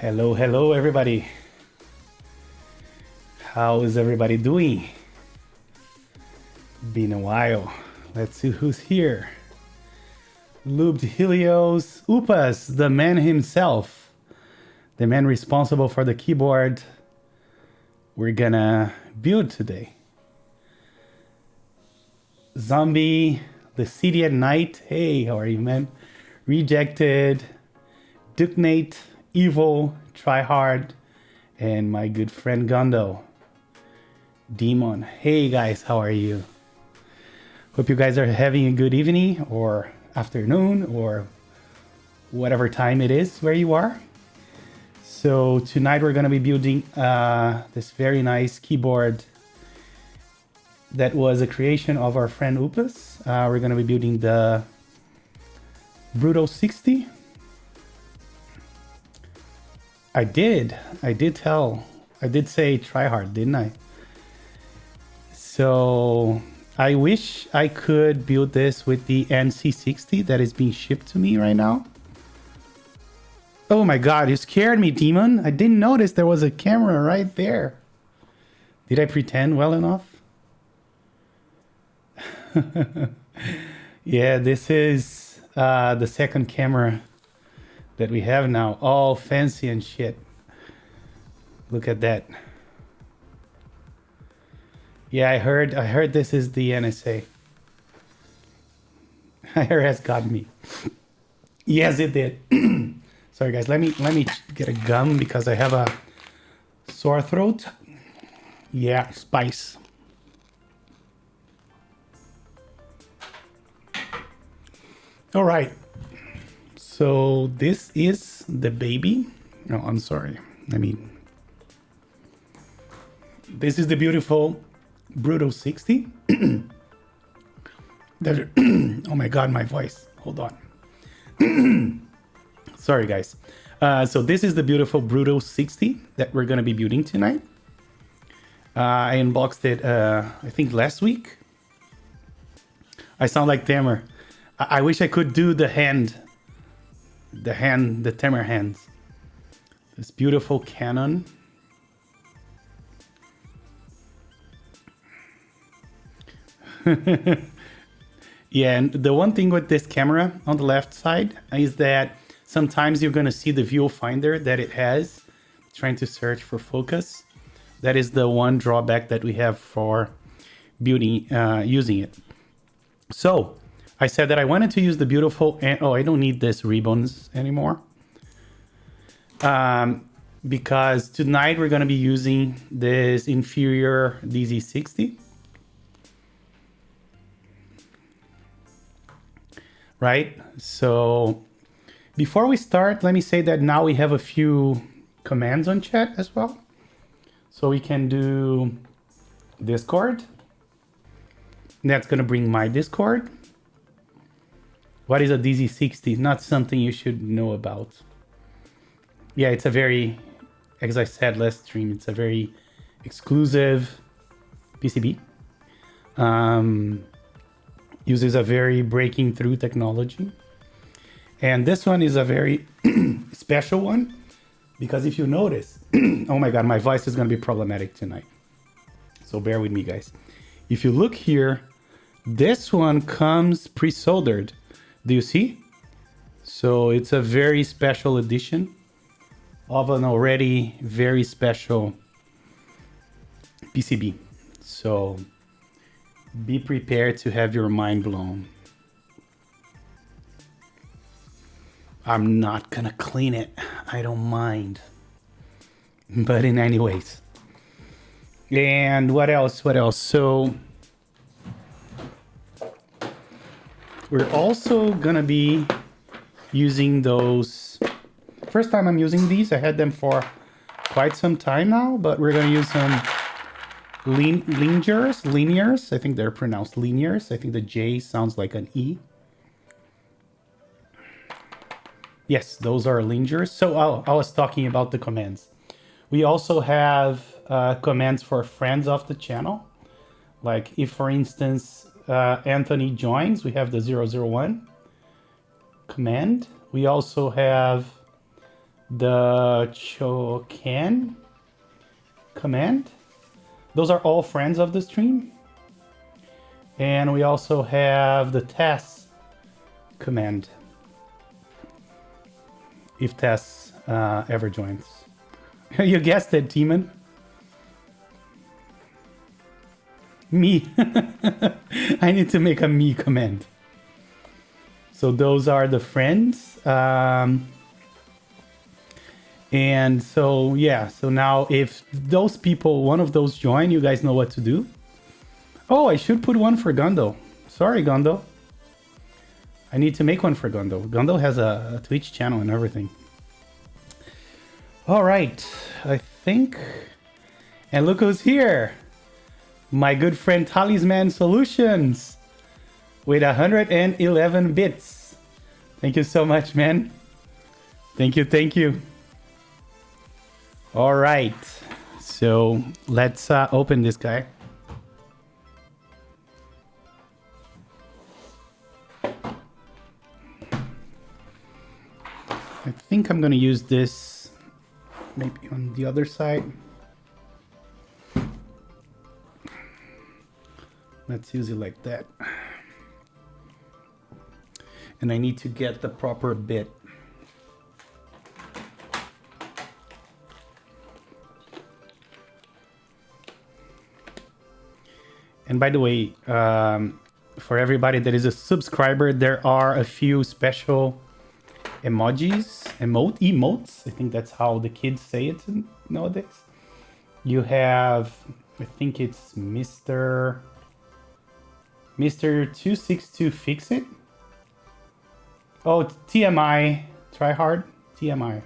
Hello, hello, everybody. How is everybody doing? Been a while. Let's see who's here. Lube, Helios, Upas, the man himself, the man responsible for the keyboard we're gonna build today. Zombie, the city at night. Hey, how are you, man? Rejected, Dukenate, Evil, Tryhard, and my good friend Gondo. Demon. Hey guys, how are you? Hope you guys are having a good evening or afternoon or whatever time it is where you are. So tonight we're going to be building this very nice keyboard that was a creation of our friend Upas. We're going to be building the Brutal60. I did say try hard, didn't I? So I wish I could build this with the NC60 that is being shipped to me right now. Oh my god, you scared me, Demon. I didn't notice there was a camera right there. Did I pretend well enough? Yeah, this is the second camera that we have now, all fancy and shit. Look at that. Yeah, I heard this is the NSA. IRS got me. Yes, it did. Sorry guys, let me get a gum because I have a sore throat. Yeah, spice. All right. So this is the baby. Oh, I'm sorry. This is the beautiful Brutal60. Oh my god, my voice. Hold on. Sorry, guys. So this is the beautiful Brutal60 that we're going to be building tonight. I unboxed it, I think last week. I sound like Tamer. I wish I could do the Tamer hands. This beautiful Canon. Yeah, and the one thing with this camera on the left side is that sometimes you're going to see the viewfinder that it has trying to search for focus. That is the one drawback that we have for building using it. So I said that I wanted to use the beautiful, I don't need this ribbons anymore. Because tonight we're going to be using this inferior DZ60. Right? So before we start, let me say that now we have a few commands on chat as well. So we can do Discord. That's going to bring my Discord. What is a DZ60? Not something you should know about. Yeah, it's a very, as I said last stream, it's a very exclusive PCB. Uses a very breaking through technology. And this one is a very special one because if you notice, oh my god, my voice is going to be problematic tonight. So bear with me, guys. If you look here, this one comes pre-soldered. Do you see? So it's a very special edition of an already very special PCB. So be prepared to have your mind blown. I'm not gonna clean it. I don't mind. But in any ways. And what else? What else? So we're also gonna be using those. First time I'm using these. I had them for quite some time now, but we're gonna use some Linjärs. I think they're pronounced Linjärs. I think the J sounds like an E. Yes, those are Linjärs. So I was talking about the commands. We also have commands for friends of the channel. Like if, for instance, Anthony joins, we have the 001 command. We also have the Chocan command. Those are all friends of the stream. And we also have the Tess command. If Tess ever joins. You guessed it, Demon. Me. I need to make a me command. So those are the friends. And so, yeah. So now if those people, one of those join, you guys know what to do. Oh, I should put one for Gundo. Sorry, Gundo. I need to make one for Gundo. Gundo has a Twitch channel and everything. All right. I think... And look who's here. My good friend Talisman Solutions. With 111 bits. Thank you so much, man. Thank you, thank you. All right. So let's open this guy. I think I'm gonna use this maybe on the other side. Let's use it like that. And I need to get the proper bit. And by the way, for everybody that is a subscriber, there are a few special emojis, emotes. I think that's how the kids say it nowadays. You have, I think it's Mr. 262 Fix It. Oh, TMI, try hard, TMI.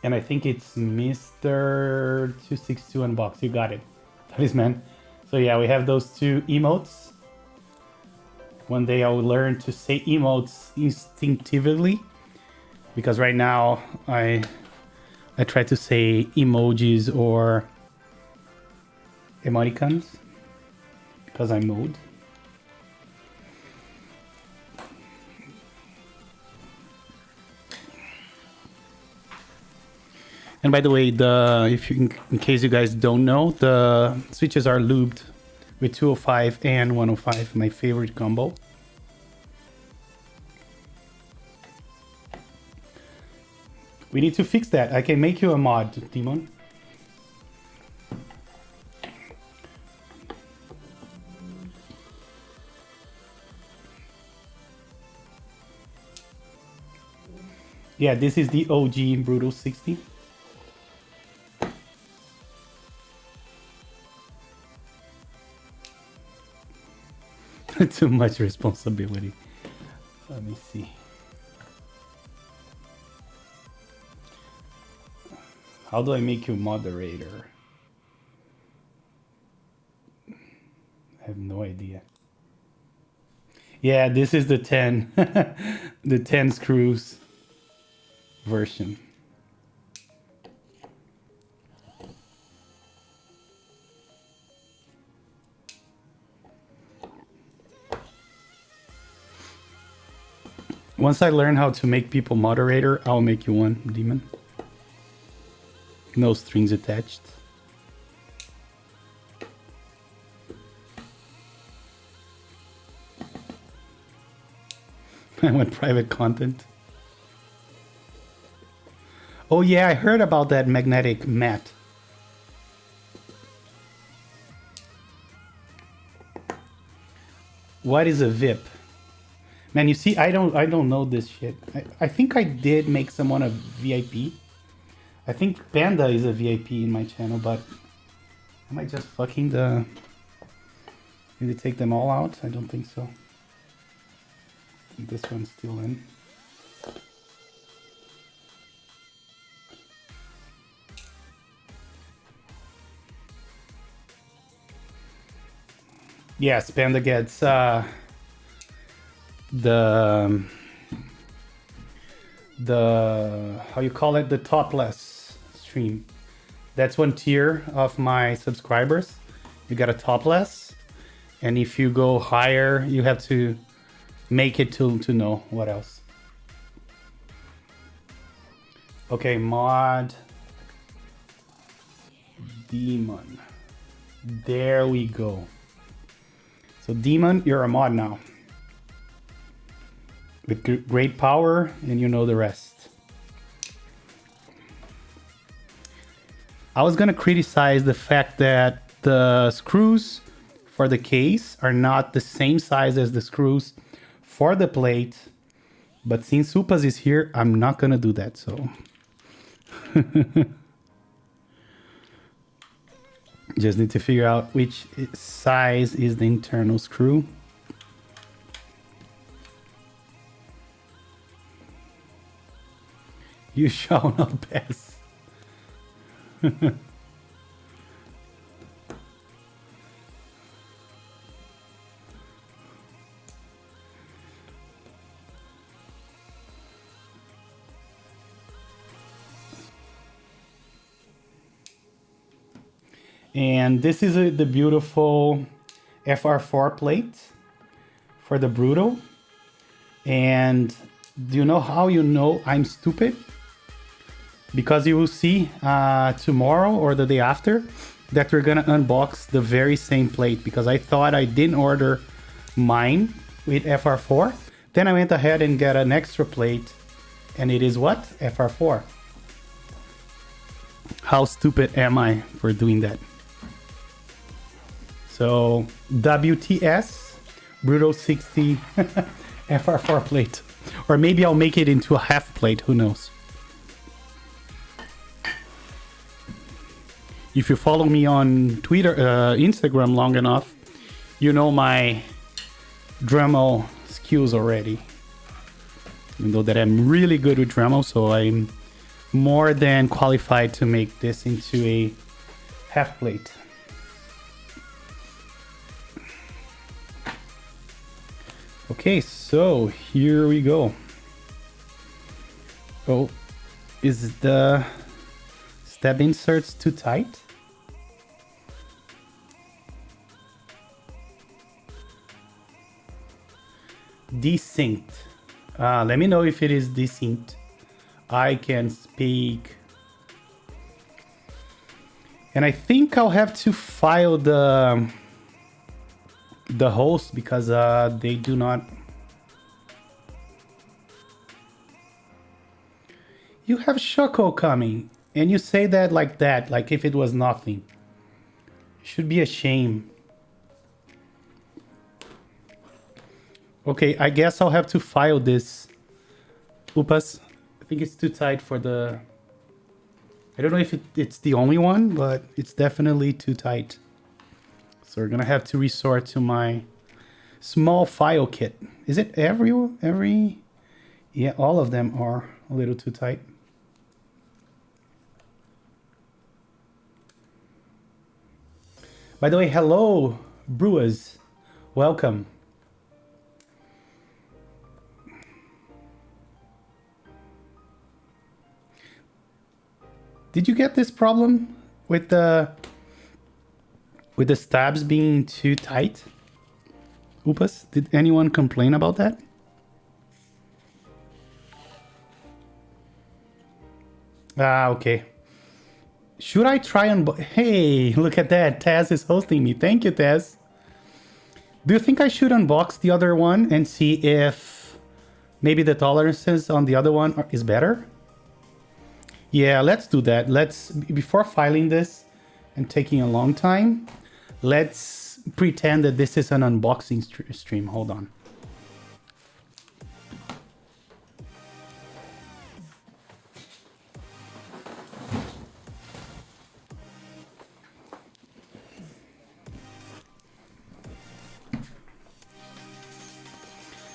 And I think it's Mr. 262 Unbox. You got it. That is, man. So yeah, we have those two emotes. One day I will learn to say emotes instinctively, because right now I try to say emojis or emoticons because I'm mode. And by the way, in case you guys don't know, the switches are lubed with 205 and 105, my favorite combo. We need to fix that. I can make you a mod, Demon. Yeah, this is the OG Brutal60. Too much responsibility. Let me see. How do I make you moderator? I have no idea. Yeah, this is the 10, the 10 screws version. Once I learn how to make people moderator, I'll make you one, Demon. No strings attached. I want private content. Oh yeah, I heard about that magnetic mat. What is a VIP? Man, you see, I don't know this shit. I think I did make someone a VIP. I think Panda is a VIP in my channel, but am I just fucking the... Did it take them all out? I don't think so. This one's still in. Yes, Panda gets the how you call it, the topless stream. That's one tier of my subscribers. You got a topless, and if you go higher, you have to make it to know what else. Okay, mod demon. There we go. So demon, you're a mod now. With great power, and you know the rest. I was gonna criticize the fact that the screws for the case are not the same size as the screws for the plate, but since Upas is here, I'm not gonna do that, so. Just need to figure out which size is the internal screw. You shall not pass. And this is the beautiful FR4 plate for the Brutal. And do you know how you know I'm stupid? Because you will see tomorrow or the day after that we're gonna unbox the very same plate, because I thought I didn't order mine with FR4. Then I went ahead and got an extra plate, and it is what? FR4. How stupid am I for doing that? So WTS Brutal60 FR4 plate. Or maybe I'll make it into a half plate, who knows? If you follow me on Twitter, Instagram long enough, you know my Dremel skills already. You know that I'm really good with Dremel, so I'm more than qualified to make this into a half plate. Okay, so here we go. Oh, is the stab inserts too tight? Desynced. Let me know if it is desynced. I can speak. And I think I'll have to file the host because they do not. You have Shoko coming and you say that, like if it was nothing. It should be a shame. Okay, I guess I'll have to file this. Upas, I think it's too tight for the. I don't know if it's the only one, but it's definitely too tight. So we're gonna have to resort to my small file kit. Is it every? Yeah, all of them are a little too tight. By the way, hello, brewers. Welcome. Did you get this problem with the stabs being too tight? Upas, did anyone complain about that? Ah, okay. Should I try and... Hey, look at that. Taz is hosting me. Thank you, Taz. Do you think I should unbox the other one and see if maybe the tolerances on the other one is better? Yeah, let's do that. Before filing this and taking a long time, let's pretend that this is an unboxing stream. Hold on.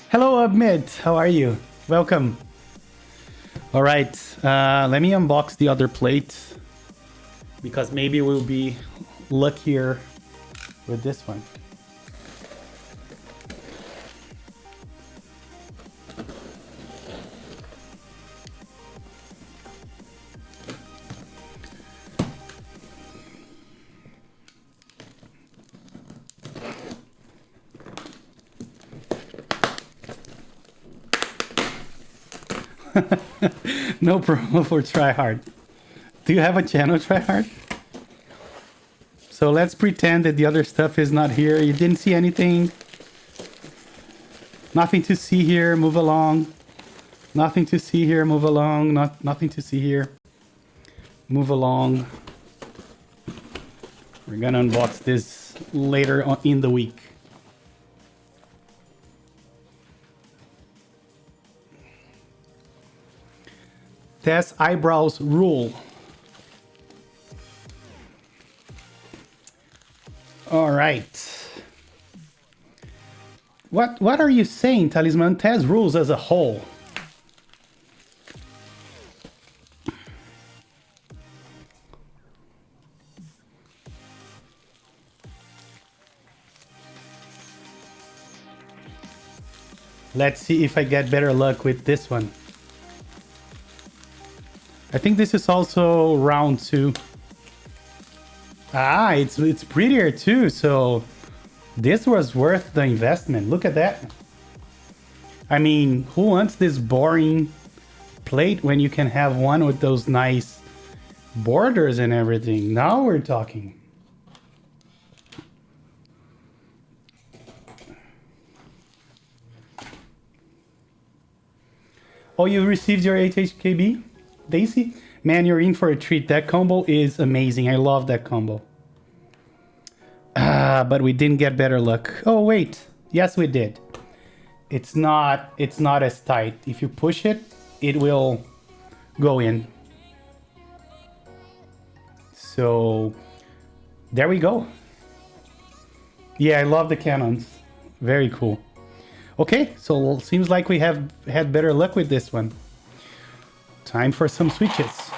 Hello, Abmid. How are you? Welcome. All right, let me unbox the other plate because maybe we'll be luckier with this one. No promo for tryhard. Do you have a channel, tryhard? So let's pretend that the other stuff is not here. You didn't see anything. Nothing to see here. Move along. Nothing to see here. Move along. Nothing to see here. Move along. We're gonna unbox this later on in the week. Test eyebrows rule. All right. What are you saying, Talisman? Test rules as a whole. Let's see if I get better luck with this one. I think this is also round 2. Ah, it's prettier too, so this was worth the investment. Look at that. I mean, who wants this boring plate when you can have one with those nice borders and everything? Now we're talking. Oh, you received your 8HKB? Daisy? Man, you're in for a treat. That combo is amazing. I love that combo. But we didn't get better luck. Oh, wait. Yes, we did. It's not as tight. If you push it, it will go in. So, there we go. Yeah, I love the cannons. Very cool. Okay, so seems like we have had better luck with this one. Time for some switches.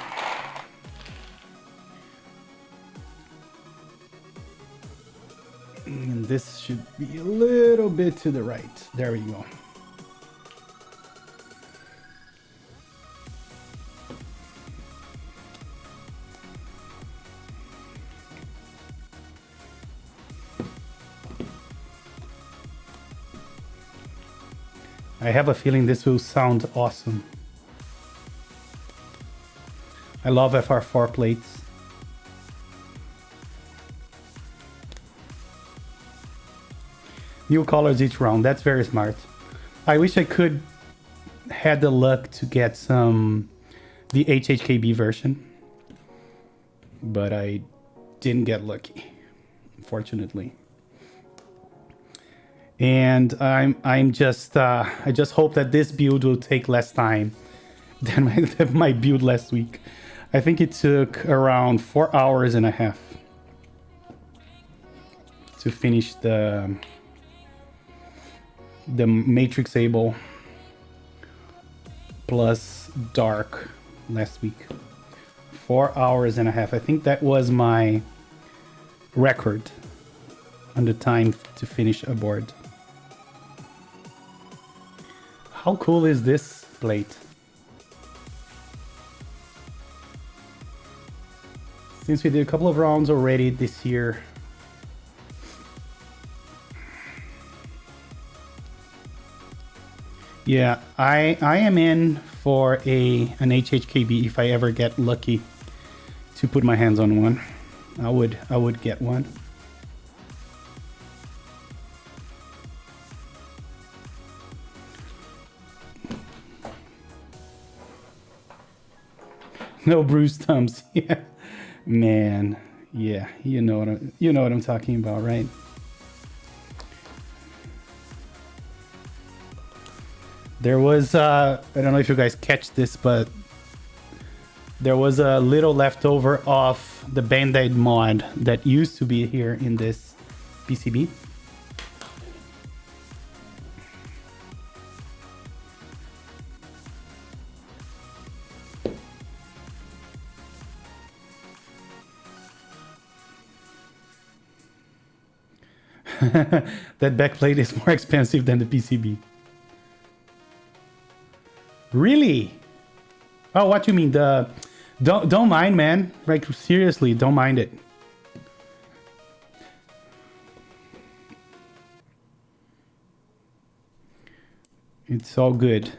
And this should be a little bit to the right. There we go. I have a feeling this will sound awesome. I love FR4 plates. New colors each round. That's very smart. I wish I could had the luck to get the HHKB version, but I didn't get lucky, unfortunately. And I just hope that this build will take less time than my build last week. I think it took around 4 hours and a half to finish the Matrix Able plus Dark last week. 4 hours and a half. I think that was my record on the time to finish a board. How cool is this plate? Since we did a couple of rounds already this year. Yeah, I am in for an HHKB if I ever get lucky to put my hands on one. I would get one. No bruised thumbs. Yeah. Man. Yeah, you know what I'm talking about, right? There was I don't know if you guys catch this, but there was a little leftover of the Band-Aid mod that used to be here in this PCB. That backplate is more expensive than the PCB. Really? Oh, what you mean? Don't mind, man. Like, seriously, don't mind it. It's all good.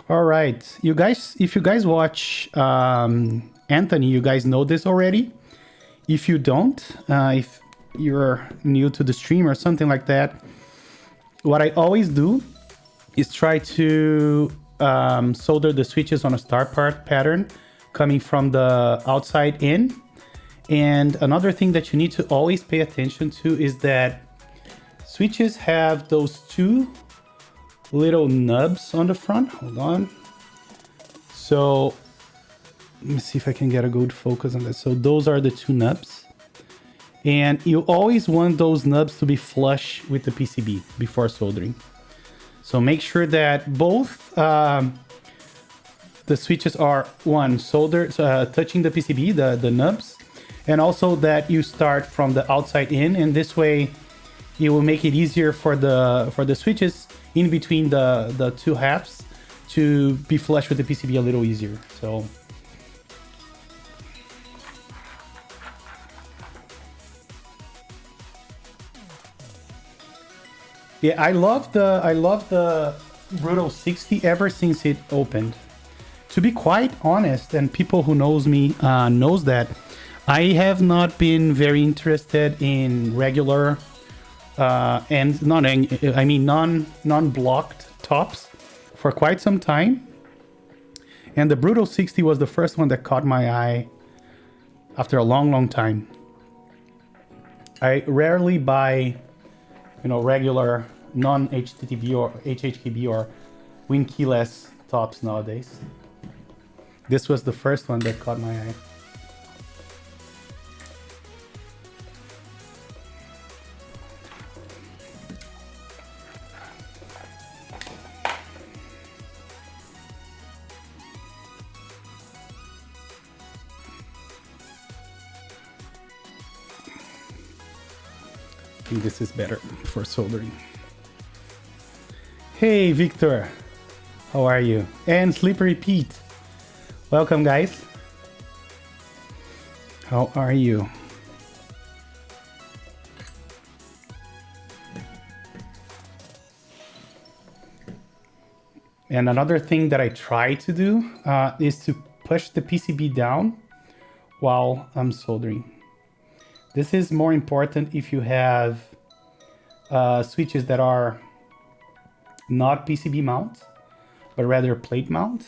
All right, you guys, if you guys watch Anthony, you guys know this already. If you don't, if you're new to the stream or something like that, what I always do is try to solder the switches on a star part pattern coming from the outside in. And another thing that you need to always pay attention to is that switches have those two little nubs on the front. Hold on. So let me see if I can get a good focus on this. So those are the two nubs. And you always want those nubs to be flush with the PCB before soldering. So make sure that both the switches are soldered, touching the PCB, the nubs, and also that you start from the outside in. And this way, it will make it easier for the switches in between the two halves to be flush with the PCB a little easier. So yeah, I love the Brutal60 ever since it opened. To be quite honest, and people who knows me knows that I have not been very interested in regular and non-blocked tops for quite some time. And the Brutal60 was the first one that caught my eye after a long time. I rarely buy, regular non-HTTP or HHKB or Win keyless tops nowadays. This was the first one that caught my eye. I think this is better for soldering. Hey Victor, how are you? And Slippery Pete, welcome guys. How are you? And another thing that I try to do is to push the PCB down while I'm soldering. This is more important if you have switches that are not PCB mounts, but rather plate mounts.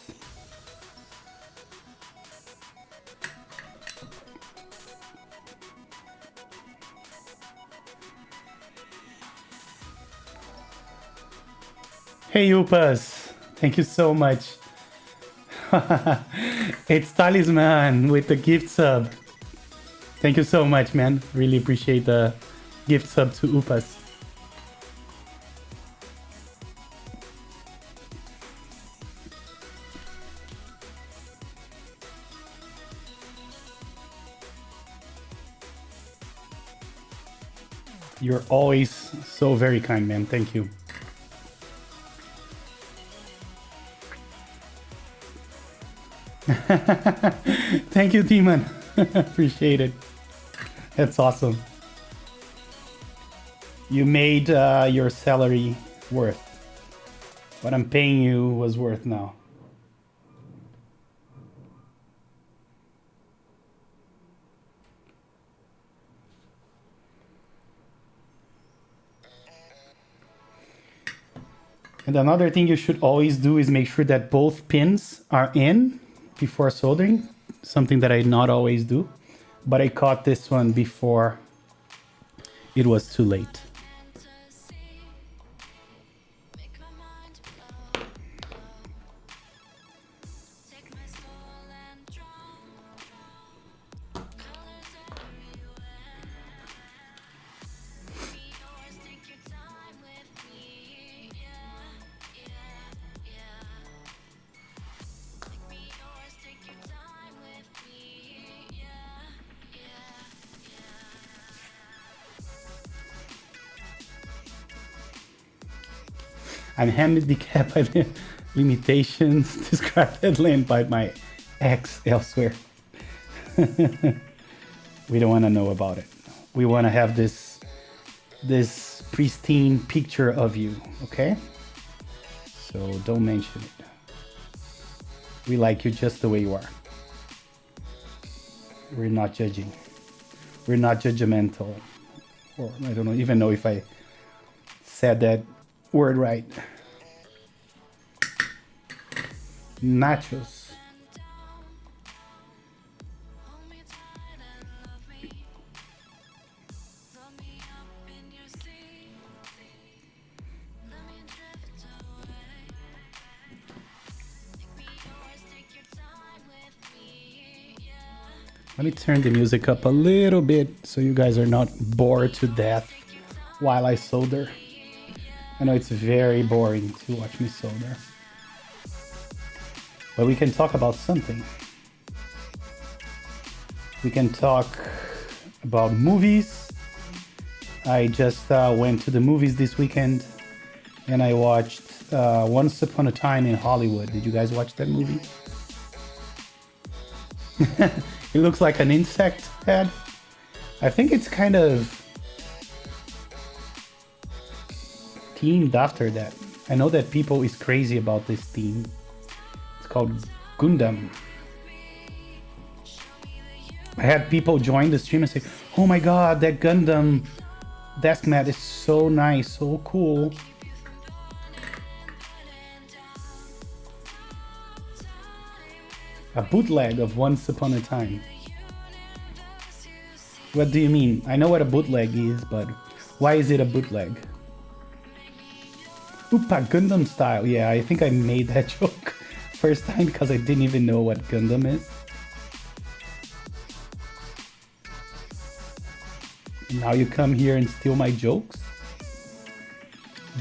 Hey Upas, thank you so much. It's Talisman with the gift sub. Thank you so much, man. Really appreciate the gift sub to Upas. You're always so very kind, man. Thank you. Thank you, Demon. Appreciate it. That's awesome. You made your salary worth. What I'm paying you was worth now. And another thing you should always do is make sure that both pins are in before soldering. Something that I not always do. But I caught this one before it was too late. I'm handicapped by the limitations described at length by my ex elsewhere. We don't want to know about it. We want to have this pristine picture of you, okay? So don't mention it. We like you just the way you are. We're not judging. We're not judgmental. Or I don't even know if I said that word right. Nachos. Let me turn the music up a little bit so you guys are not bored to death while I solder. I know it's very boring to watch me solder. But we can talk about something. We can talk about movies. I just went to the movies this weekend and I watched Once Upon a Time in Hollywood. Did you guys watch that movie? It looks like an insect head. I think it's kind of themed after that. I know that people is crazy about this theme. It's called Gundam. I had people join the stream and say, oh my god, that Gundam desk mat is so nice, so cool. A bootleg of Once Upon a Time. What do you mean? I know what a bootleg is, but why is it a bootleg? Oopa, Gundam style. Yeah, I think I made that joke first time because I didn't even know what Gundam is. Now you come here and steal my jokes?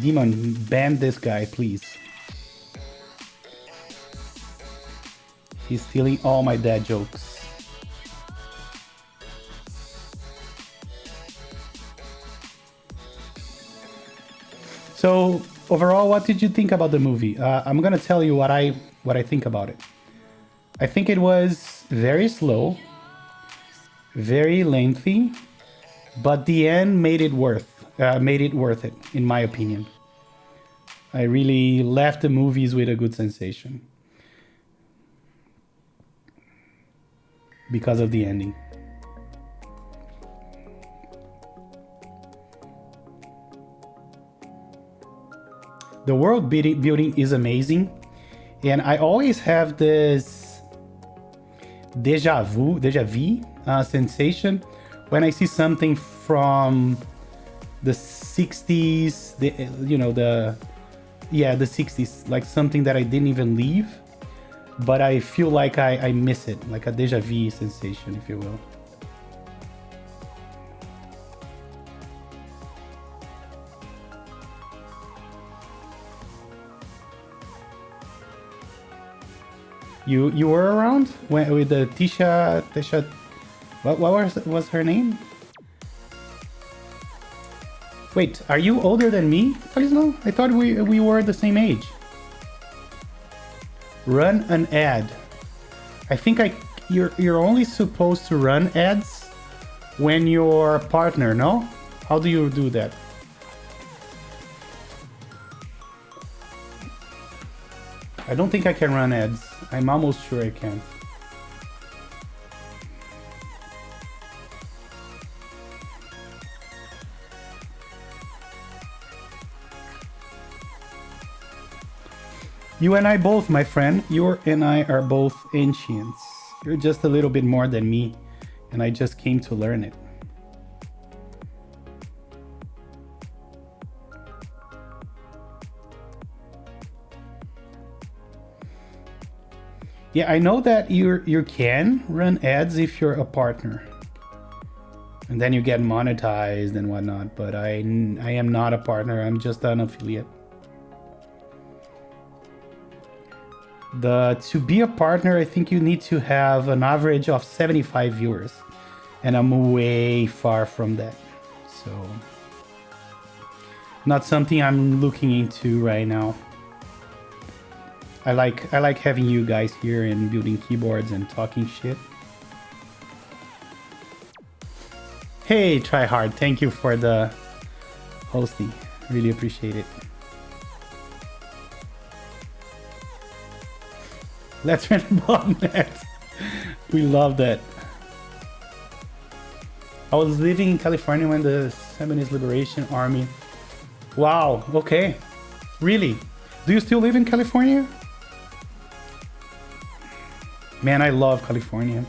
Demon, ban this guy, please. He's stealing all my dad jokes. So overall, what did you think about the movie? I'm gonna tell you what I think about it. I think it was very slow, very lengthy, but the end made it worth it, in my opinion. I really left the movies with a good sensation. Because of the ending. The world building is amazing, and I always have this deja vu sensation when I see something from the 60s, the 60s, like something that I didn't even leave. But I feel like I miss it, like a deja vu sensation, if you will. You were around when, with the Tisha, what was her name? Wait, are you older than me? I thought we were the same age. Run an ad. I think you're only supposed to run ads when you're a partner, no? How do you do that? I don't think I can run ads. I'm almost sure I can't. You and I both, my friend. You and I are both ancients. You're just a little bit more than me, and I just came to learn it. Yeah, I know that you can run ads if you're a partner, and then you get monetized and whatnot. But I am not a partner. I'm just an affiliate. To be a partner, I think you need to have an average of 75 viewers, and I'm way far from that. So, not something I'm looking into right now. I like having you guys here and building keyboards and talking shit. Hey, Tryhard, thank you for the hosting. Really appreciate it. Let's rent botnet. We love that. I was living in California when the Seminole Liberation Army. Wow, okay. Really? Do you still live in California? Man, I love California.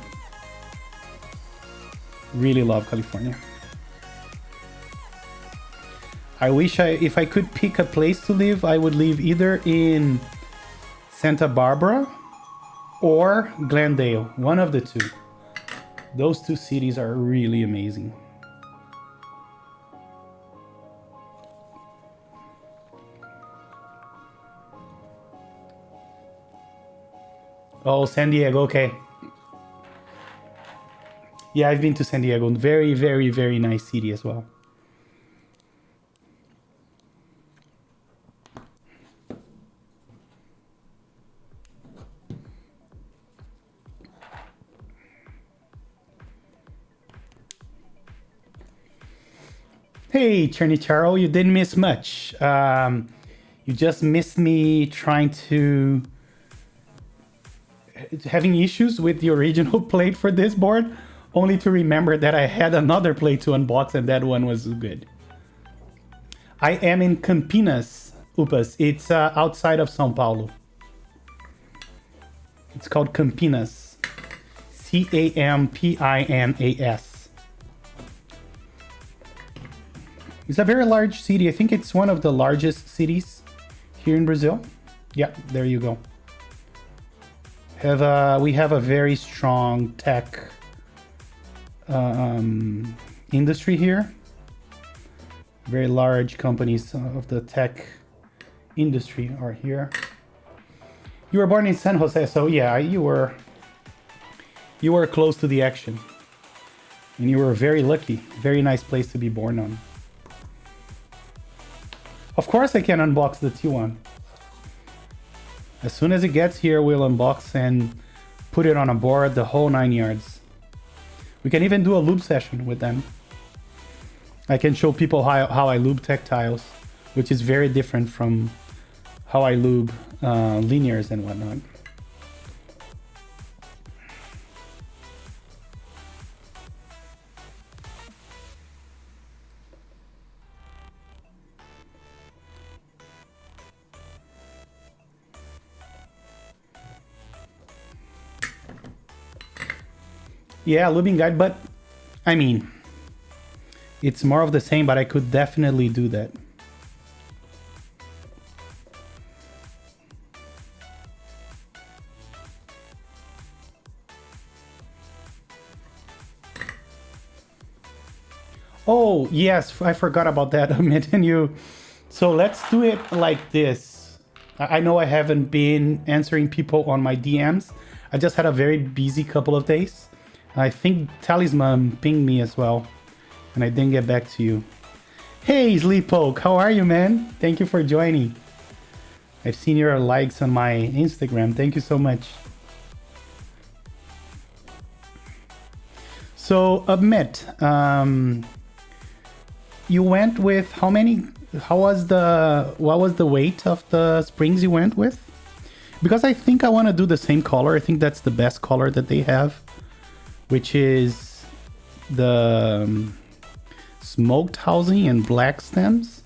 Really love California. I wish if I could pick a place to live, I would live either in Santa Barbara or Glendale, one of the two. Those two cities are really amazing. Oh, San Diego, okay. Yeah, I've been to San Diego. Very, very, very nice city as well. Hey, Chernicharo, you didn't miss much. You just missed me trying to... having issues with the original plate for this board, only to remember that I had another plate to unbox and that one was good. I am in Campinas, Upas. It's outside of São Paulo. It's called Campinas. C-A-M-P-I-N-A-S. It's a very large city. I think it's one of the largest cities here in Brazil. Yeah, there you go. We have a very strong tech industry here. Very large companies of the tech industry are here. You were born in San Jose, so yeah, you were close to the action. And you were very lucky. Very nice place to be born on. Of course I can unbox the T1. As soon as it gets here, we'll unbox and put it on a board, the whole 9 yards. We can even do a lube session with them. I can show people how I lube tactiles, which is very different from how I lube Linjärs and whatnot. Yeah, lubing guide, but I mean, it's more of the same, but I could definitely do that. Oh, yes, I forgot about that. So let's do it like this. I know I haven't been answering people on my DMs. I just had a very busy couple of days. I think Talisman pinged me as well, and I didn't get back to you. Hey, Sleepoke, how are you, man? Thank you for joining. I've seen your likes on my Instagram. Thank you so much. So, admit, you went with how many? What was the weight of the springs you went with? Because I think I want to do the same color. I think that's the best color that they have, which is the smoked housing and black stems.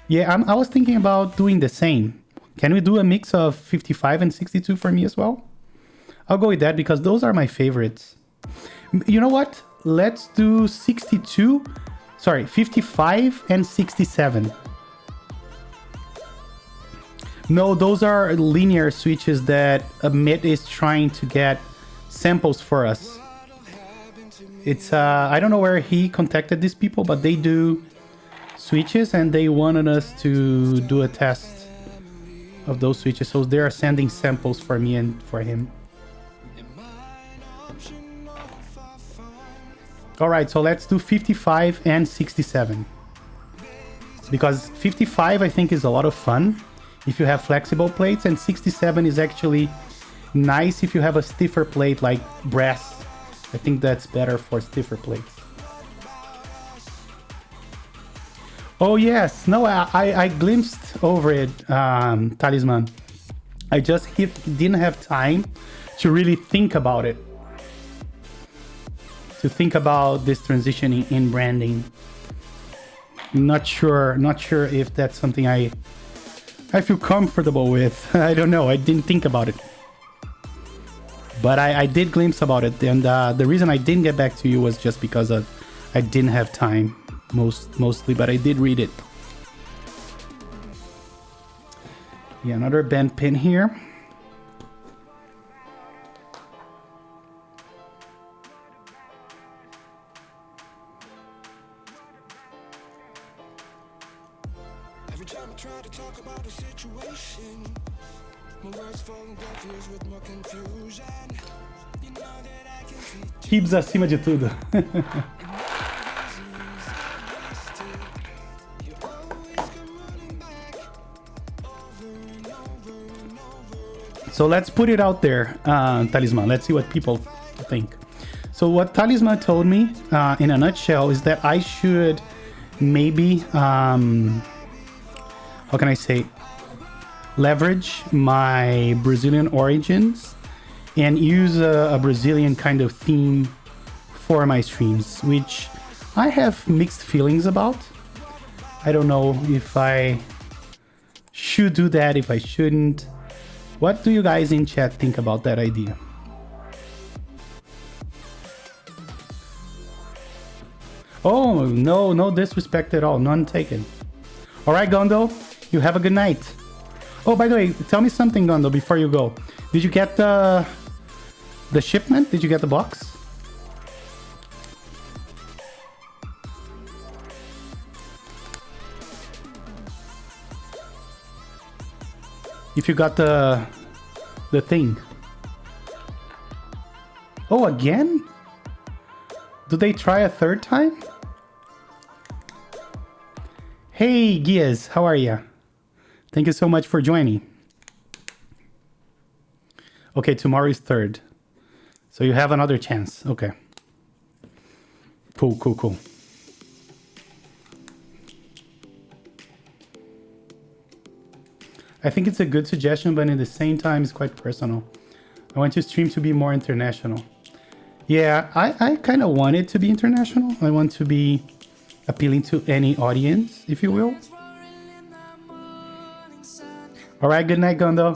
Yeah, I was thinking about doing the same. Can we do a mix of 55 and 62 for me as well? I'll go with that because those are my favorites. You know what? Let's do 55 and 67. No, those are linear switches that Amit is trying to get samples for us. It's I don't know where he contacted these people, but they do switches and they wanted us to do a test of those switches, so they are sending samples for me and for him. All right, so let's do 55 and 67, because 55 I think is a lot of fun if you have flexible plates, and 67 is actually nice if you have a stiffer plate like brass. I think that's better for stiffer plates. Oh yes, no, I glimpsed over it, Talisman. I just didn't have time to really think about it. To think about this transitioning in branding. Not sure if that's something I feel comfortable with. I don't know. I didn't think about it. But I did glimpse about it. And the reason I didn't get back to you was just because I didn't have time mostly, but I did read it. Yeah, another bent pin here. Every time I try to talk about the situation, my words fall on deaf ears with more confusion. You know that I can see Keeps acima de tudo. So let's put it out there, Talisman. Let's see what people think. So what Talisman told me, in a nutshell, is that I should maybe, how can I say, leverage my Brazilian origins and use a Brazilian kind of theme for my streams, which I have mixed feelings about. I don't know if I should do that, if I shouldn't. What do you guys in chat think about that idea? Oh, no disrespect at all. None taken. All right, Gondo, you have a good night. Oh, by the way, tell me something, Gondo, before you go. Did you get the shipment? Did you get the box? If you got the thing. Oh, again? Do they try a third time? Hey, Giaz, how are you? Thank you so much for joining. Okay, tomorrow is 3rd. So you have another chance. Okay. Cool. I think it's a good suggestion, but at the same time, it's quite personal. I want your stream to be more international. Yeah, I kind of want it to be international. I want to be appealing to any audience, if you will. All right, good night, Gondo.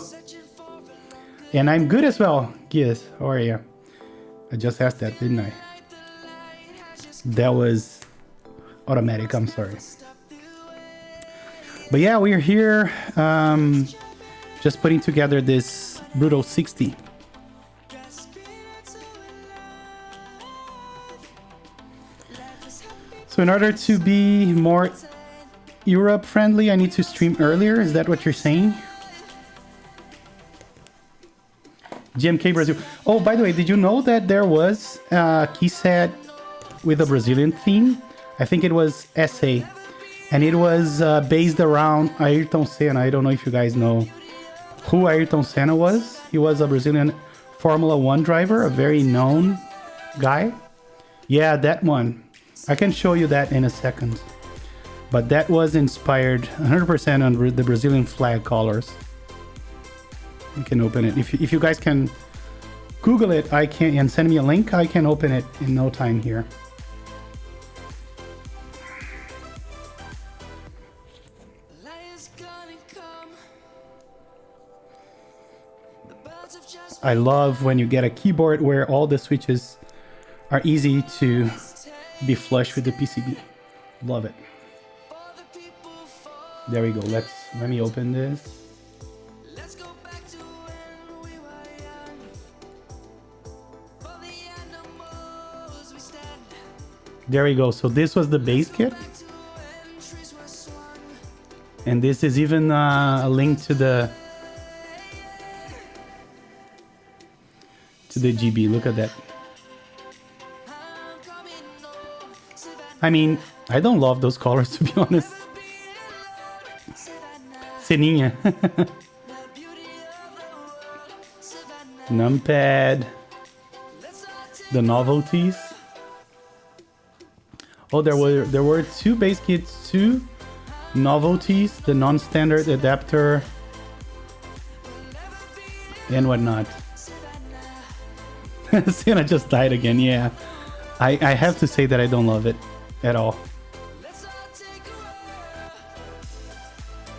And I'm good as well. Yes, how are you? I just asked that, didn't I? That was automatic, I'm sorry. But yeah, we're here just putting together this Brutal60. So in order to be more Europe friendly, I need to stream earlier. Is that what you're saying? GMK Brazil. Oh, by the way, did you know that there was a Keyset with a Brazilian theme? I think it was SA. And it was based around Ayrton Senna. I don't know if you guys know who Ayrton Senna was. He was a Brazilian Formula 1 driver, a very known guy. Yeah, that one. I can show you that in a second. But that was inspired 100% on the Brazilian flag colors. You can open it. If you guys can Google it, I can, and send me a link, I can open it in no time here. I love when you get a keyboard where all the switches are easy to be flush with the PCB. Love it. There we go. Let me open this. There we go. So this was the base kit. And this is even a link to the GB. Look at that. I mean, I don't love those colors, to be honest. Ceninha. Numpad. The novelties. Oh, there were 2 base kits, 2 novelties, the non-standard adapter and whatnot. Sienna just died again. Yeah, I have to say that I don't love it at all.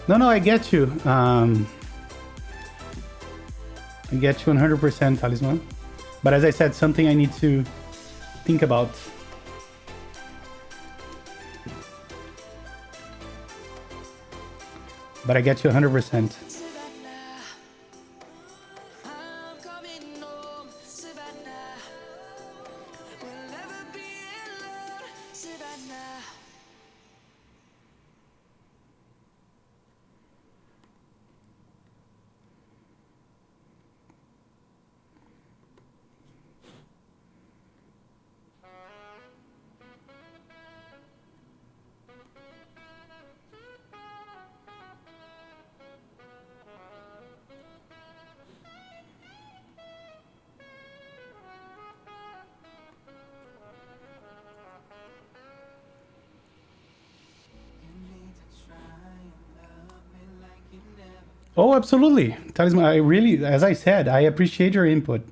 No, I get you. I get you 100%, Talisman. But as I said, something I need to think about. But I get you 100%. Oh, absolutely. Talisman, I really, as I said, I appreciate your input.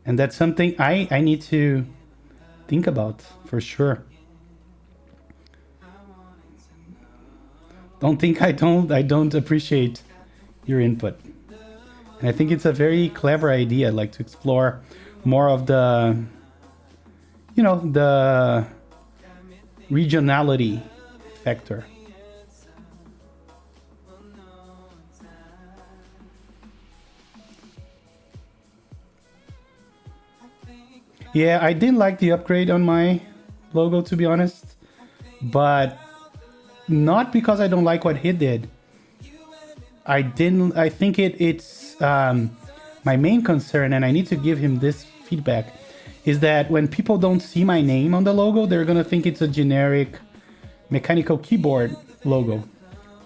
And that's something I need to think about for sure. Don't think I don't appreciate your input. And I think it's a very clever idea, like to explore more of the, you know, the regionality factor. Yeah, I didn't like the upgrade on my logo, to be honest, but not because I don't like what he did. I think it's my main concern, and I need to give him this feedback, is that when people don't see my name on the logo, they're gonna think it's a generic mechanical keyboard logo,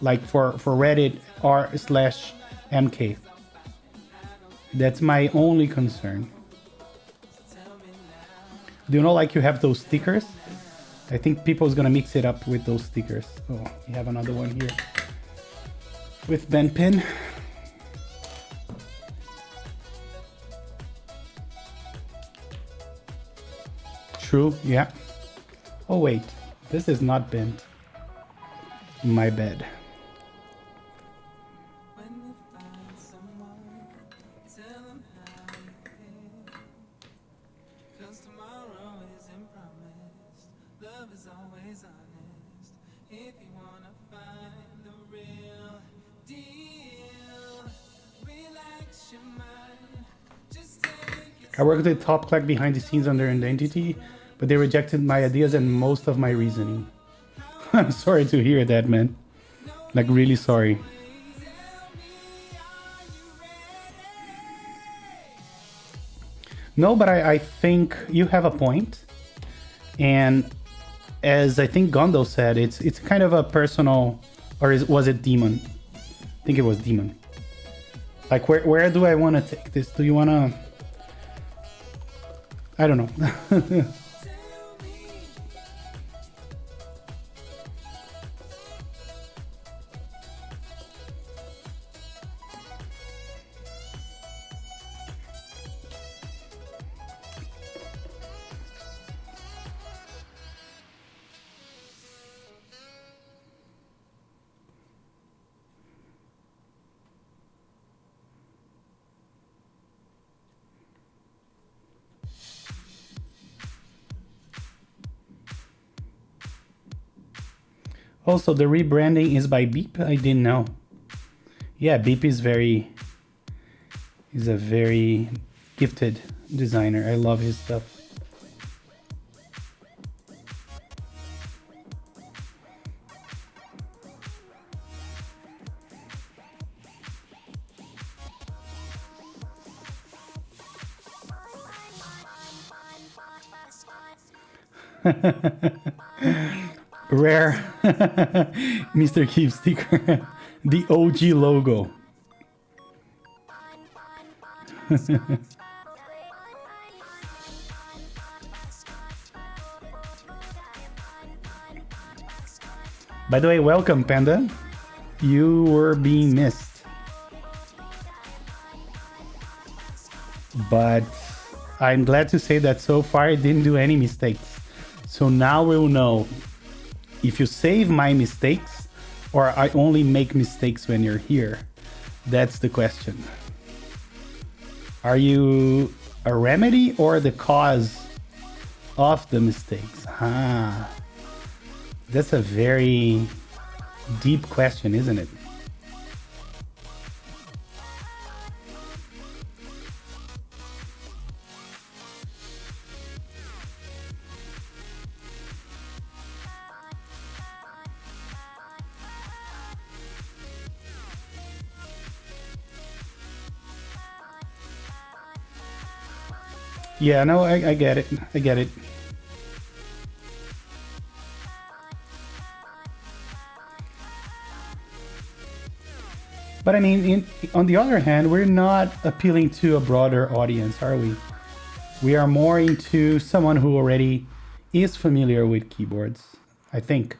like for Reddit r/MK. That's my only concern. Do you know, like, you have those stickers? I think people's gonna mix it up with those stickers. Oh, we have another one here with bent pin. True, yeah. Oh wait, this is not bent. My bad. I worked with Top Clack behind the scenes under Identity, but they rejected my ideas and most of my reasoning. I'm sorry to hear that, man. Like, really sorry. No, but I think you have a point. And as I think Gondo said, it's kind of a personal, or was it Demon? I think it was Demon. Like, where do I want to take this? Do you want to... I don't know. Also, the rebranding is by Beep. I didn't know. Yeah, Beep is a very gifted designer. I love his stuff. Rare Mr. Keep sticker. The OG logo. By the way, welcome, Panda. You were being missed. but I'm glad to say that so far I didn't do any mistakes. So now we'll know if you save my mistakes or I only make mistakes when you're here. That's the question. Are you a remedy or the cause of the mistakes? That's a very deep question, isn't it? Yeah, no, I get it. I get it. But I mean, on the other hand, we're not appealing to a broader audience, are we? We are more into someone who already is familiar with keyboards, I think.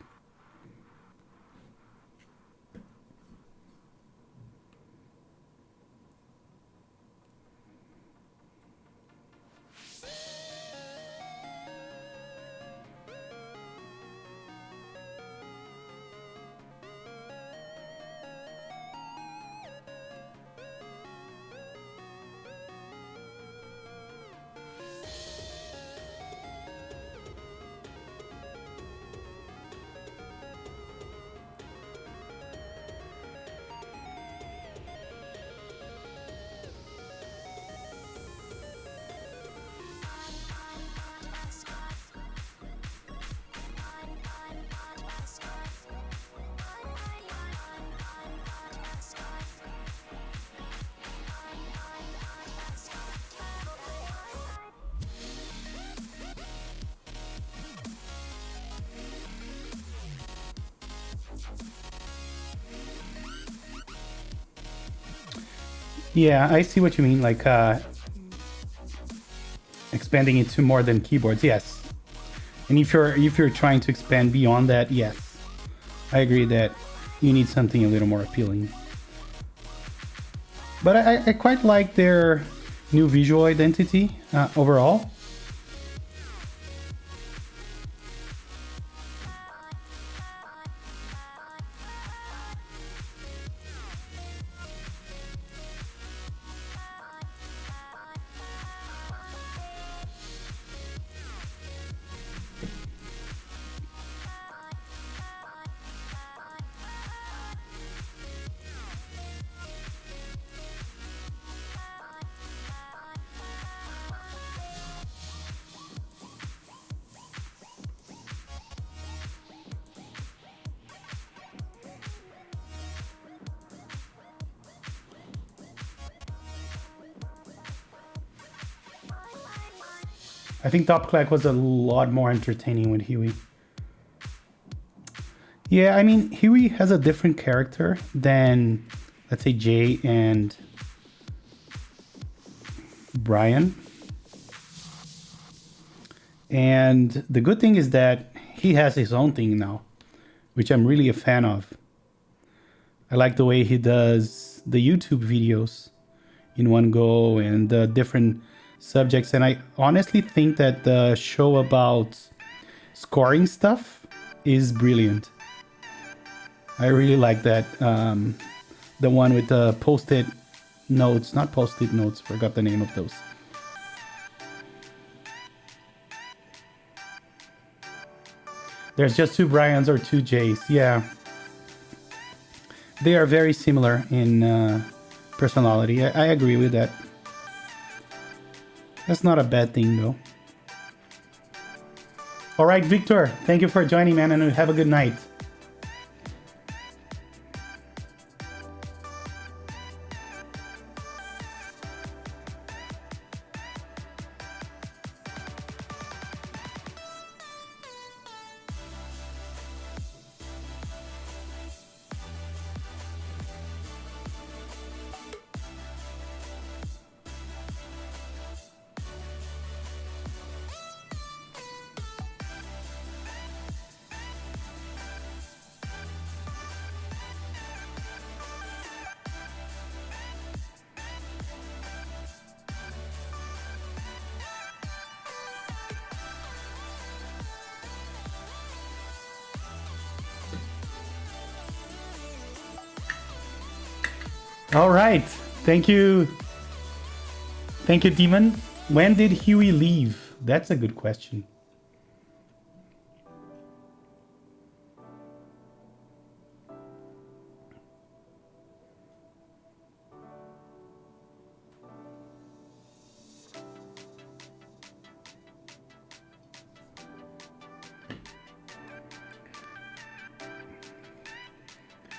Yeah, I see what you mean, like expanding it to more than keyboards. Yes. And if you're trying to expand beyond that, yes. I agree that you need something a little more appealing. But I quite like their new visual identity overall. I think Top Clack was a lot more entertaining with Huey. Yeah, I mean, Huey has a different character than, let's say, Jay and Brian. And the good thing is that he has his own thing now, which I'm really a fan of. I like the way he does the YouTube videos in one go and the different subjects. And I honestly think that the show about scoring stuff is brilliant. I really like that. The one with the post-it notes, not post-it notes, forgot the name of those. There's just two Brians or two Jays. Yeah. They are very similar in personality. I agree with that. That's not a bad thing, though. All right, Victor, thank you for joining, man, and have a good night. All right. Thank you. Thank you, Demon. When did Huey leave? That's a good question.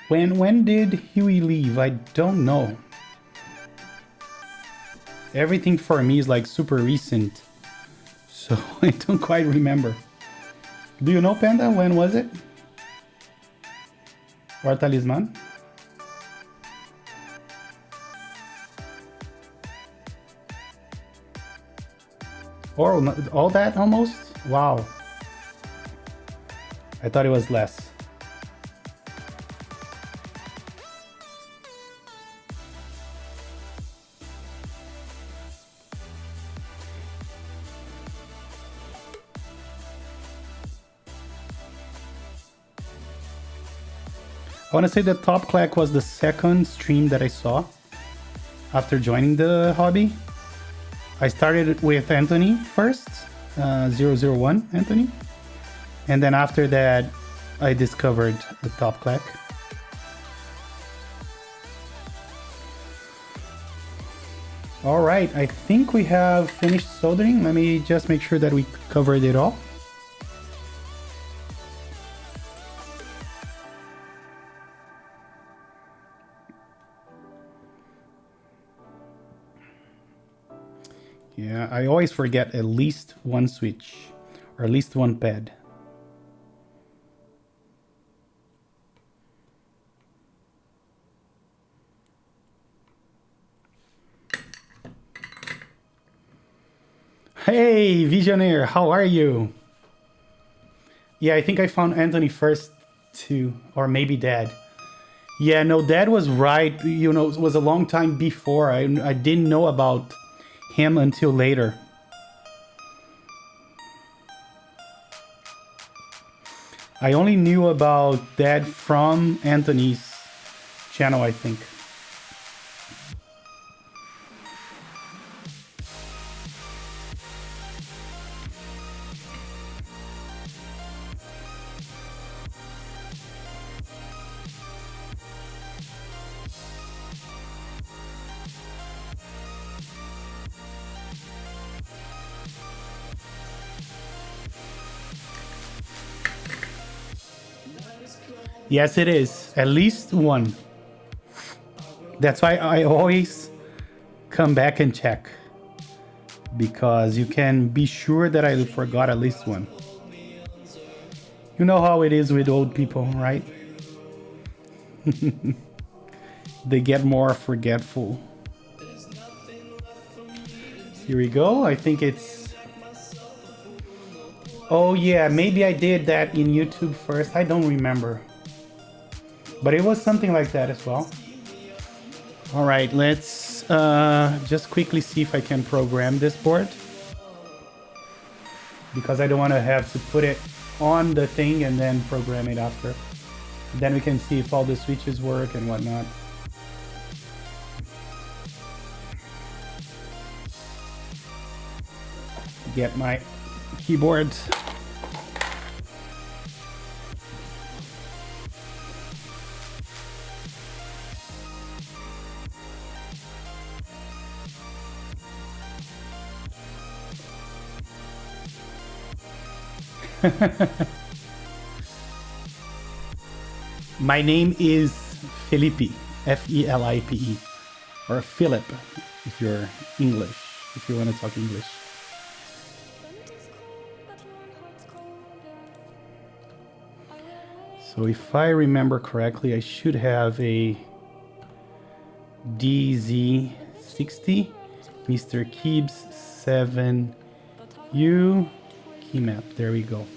When did Huey leave? I don't know. Everything for me is like super recent, so I don't quite remember. Do you know, Panda? When was it? Or Talisman? Or all that almost? Wow. I thought it was less. I want to say that Top Clack was the second stream that I saw after joining the hobby. I started with Anthony first, 001 Anthony. And then after that, I discovered the Top Clack. All right, I think we have finished soldering. Let me just make sure that we covered it all. Yeah, I always forget at least one switch or at least one pad. Hey, Visionaire, how are you? Yeah, I think I found Anthony first too, or maybe Dad. Yeah, no, Dad was right. You know, it was a long time before. I didn't know about him until later. I only knew about Dad from Anthony's channel, I think. Yes, it is. At least one. That's why I always come back and check. Because you can be sure that I forgot at least one. You know how it is with old people, right? They get more forgetful. Here we go. I think it's... Oh yeah, maybe I did that in YouTube first. I don't remember. But it was something like that as well. All right, let's just quickly see if I can program this board. Because I don't want to have to put it on the thing and then program it after. Then we can see if all the switches work and whatnot. Get my keyboard. My name is Felipe, F-E-L-I-P-E, or Philip if you're English, if you want to talk English. So if I remember correctly, I should have a DZ60, Mr. Keebs 7U key map. There we go.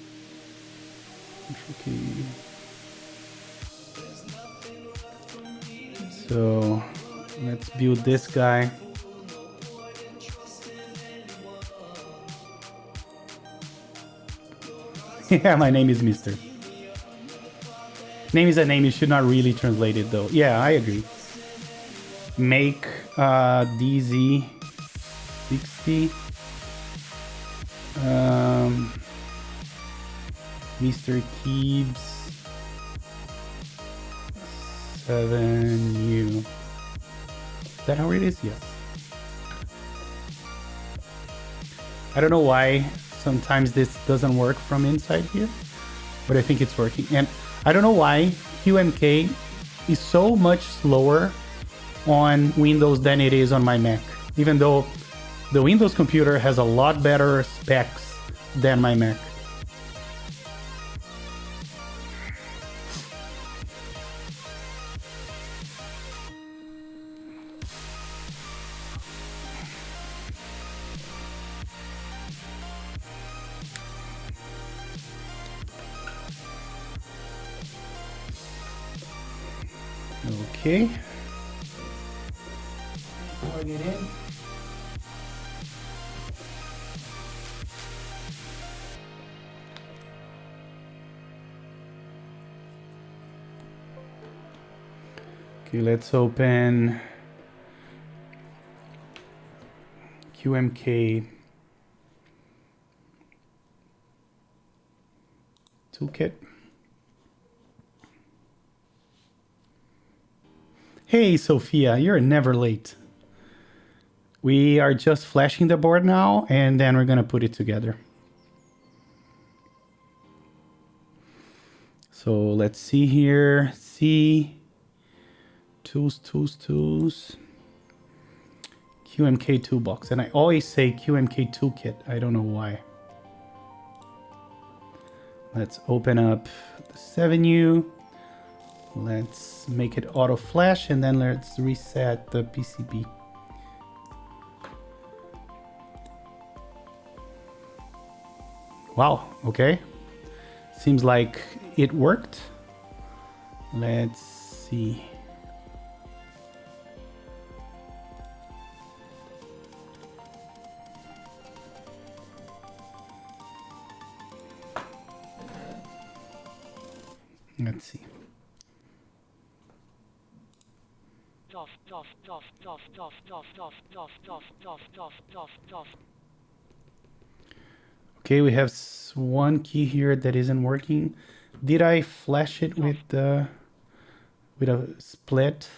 Okay. So let's build this guy. Yeah, my name is Mr. Name is a name, you should not really translate it though. Yeah, I agree. make DZ60 Mr. Keebs 7U. Is that how it is? Yes. I don't know why sometimes this doesn't work from inside here, but I think it's working. And I don't know why QMK is so much slower on Windows than it is on my Mac, even though the Windows computer has a lot better specs than my Mac. Okay. Plug it in. Okay, let's open QMK toolkit. Hey, Sophia, you're never late. We are just flashing the board now, and then we're going to put it together. So let's see here. See, tools. QMK toolbox. And I always say QMK toolkit. I don't know why. Let's open up the 7U. Let's make it auto flash, and then let's reset the PCB. Wow, okay. Seems like it worked. Let's see. Let's see. Okay, we have one key here that isn't working. Did I flash it with a split?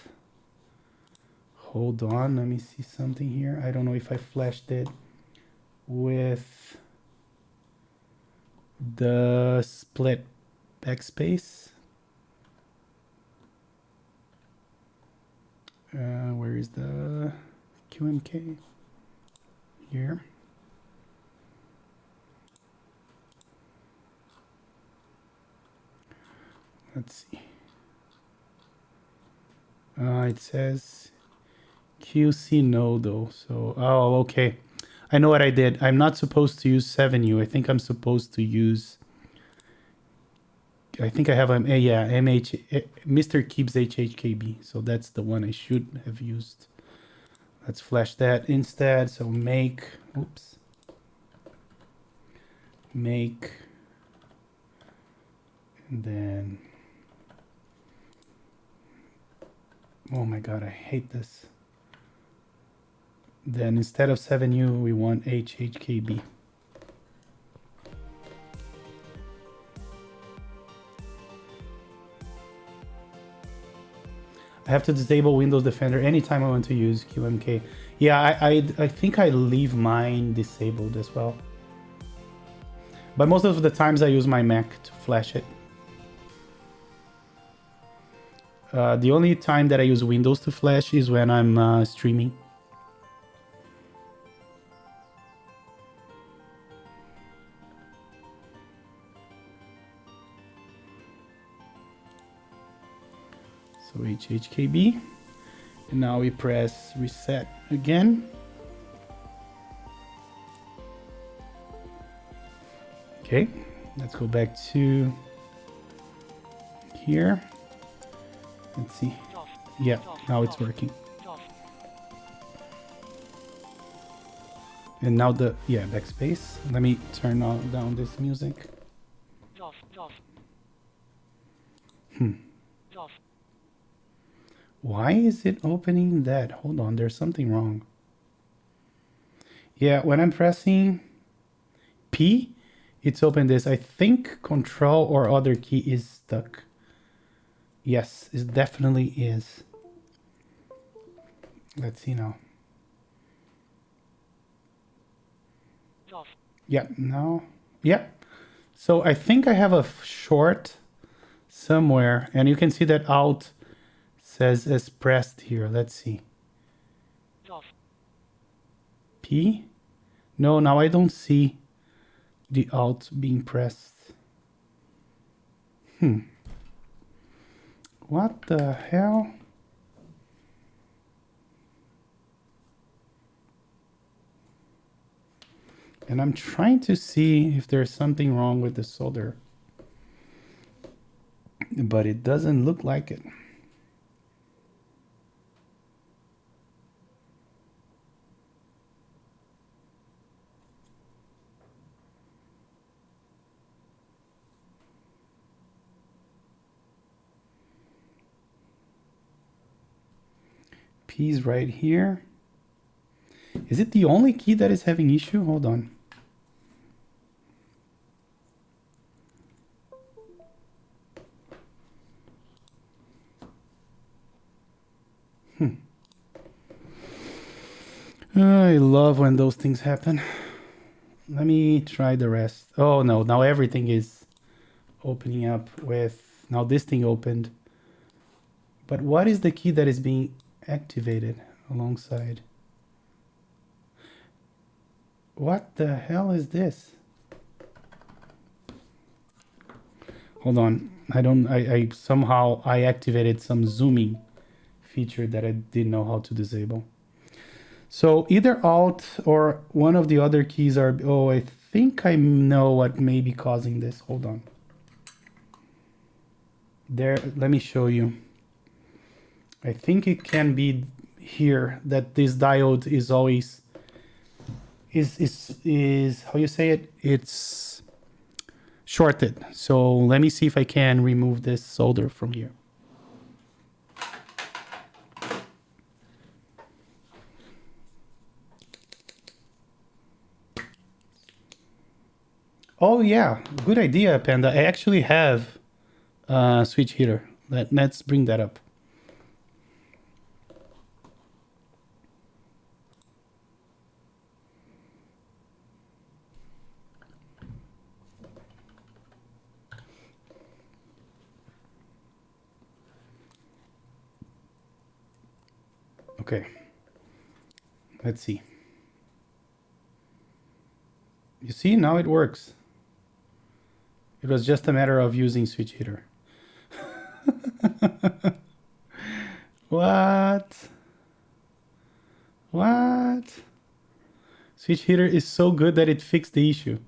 Hold on, let me see something here. I don't know if I flashed it with the split backspace. Where is the QMK? Here. Let's see. It says QC no though. So, oh, okay. I know what I did. I'm not supposed to use 7U. I think I'm supposed to use. I think I have Mr. Keeps HHKB. So that's the one I should have used. Let's flash that instead. So make, oops. Make, and then, oh my God, I hate this. Then instead of 7U, we want HHKB. I have to disable Windows Defender anytime I want to use QMK. Yeah, I think I leave mine disabled as well. But most of the times I use my Mac to flash it. The only time that I use Windows to flash is when I'm streaming. So HHKB, and now we press reset again. Okay, let's go back to here. Let's see. Yeah, now it's working. And now the, yeah, backspace. Let me turn down this music. Why is it opening that? Hold on, there's something wrong. Yeah, when I'm pressing P, it's open this. I think control or other key is stuck. Yes, it definitely is. Let's see now. Yeah, no. Yeah. So I think I have a short somewhere, and you can see that Alt says as pressed here. Let's see. P? No, now I don't see the Alt being pressed. What the hell? And I'm trying to see if there's something wrong with the solder. But it doesn't look like it. P's right here. Is it the only key that is having issue? Hold on. I love when those things happen. Let me try the rest. Oh no, now everything is opening up with... Now this thing opened. But what is the key that is being activated alongside? What the hell is this? Hold on. I somehow I activated some zooming feature that I didn't know how to disable. So either Alt or one of the other keys are... Oh, I think I know what may be causing this. Hold on. There, let me show you. I think it can be here that this diode is always... Is how you say it? It's shorted. So let me see if I can remove this solder from here. Oh yeah, good idea, Panda. I actually have a switch heater. Let's bring that up. Okay, let's see. You see, now it works. It was just a matter of using switch heater. What? What? Switch heater is so good that it fixed the issue.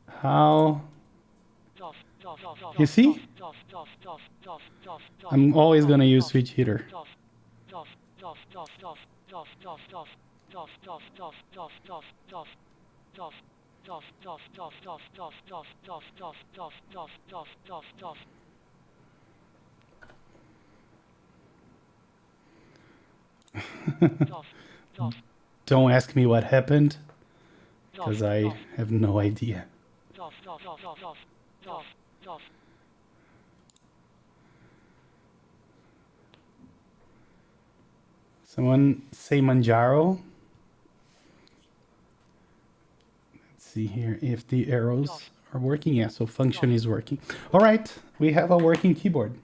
How? You see? I'm always gonna use switch heater. Don't ask me what happened, because I have no idea. Someone say Manjaro. Let's see here if the arrows are working. Yeah, so function is working. All right, we have a working keyboard.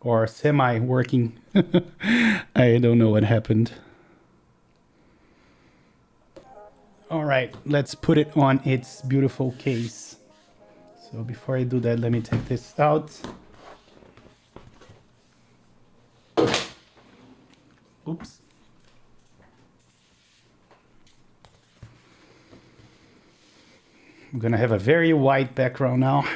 Or semi-working. I don't know what happened. All right, let's put it on its beautiful case. So before I do that, let me take this out. Oops. I'm gonna have a very white background now.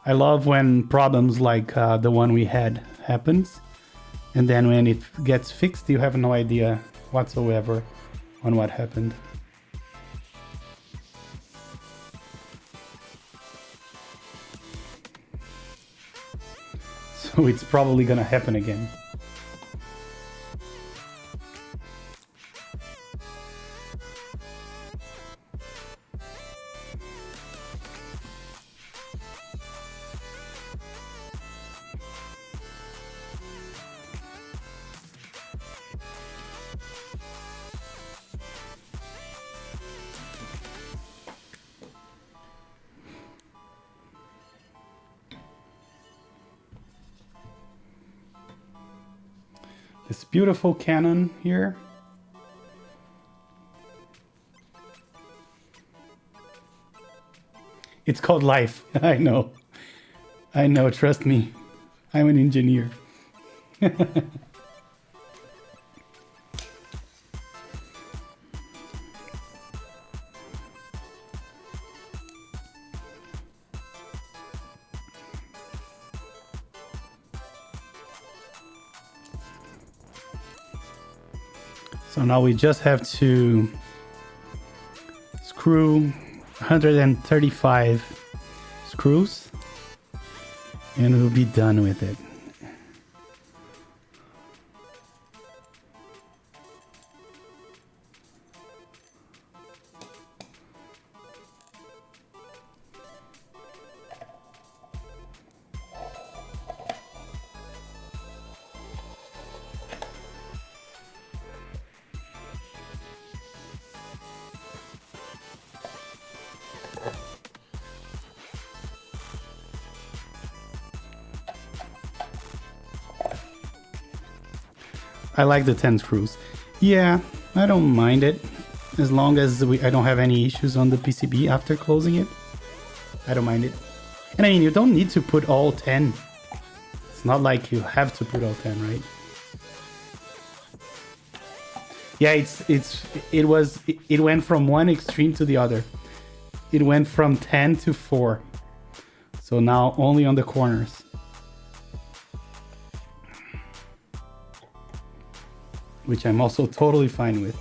I love when problems like the one we had happens, and then when it gets fixed, you have no idea whatsoever on what happened. So it's probably gonna happen again. This beautiful cannon here. It's called life. I know. I know, trust me. I'm an engineer. So now we just have to screw 135 screws and we'll be done with it. I like the 10 screws. Yeah, I don't mind it. As long as I don't have any issues on the PCB after closing it. I don't mind it. And I mean, you don't need to put all 10. It's not like you have to put all 10, right? Yeah, it went from one extreme to the other. It went from 10 to 4. So now only on the corners. Which I'm also totally fine with.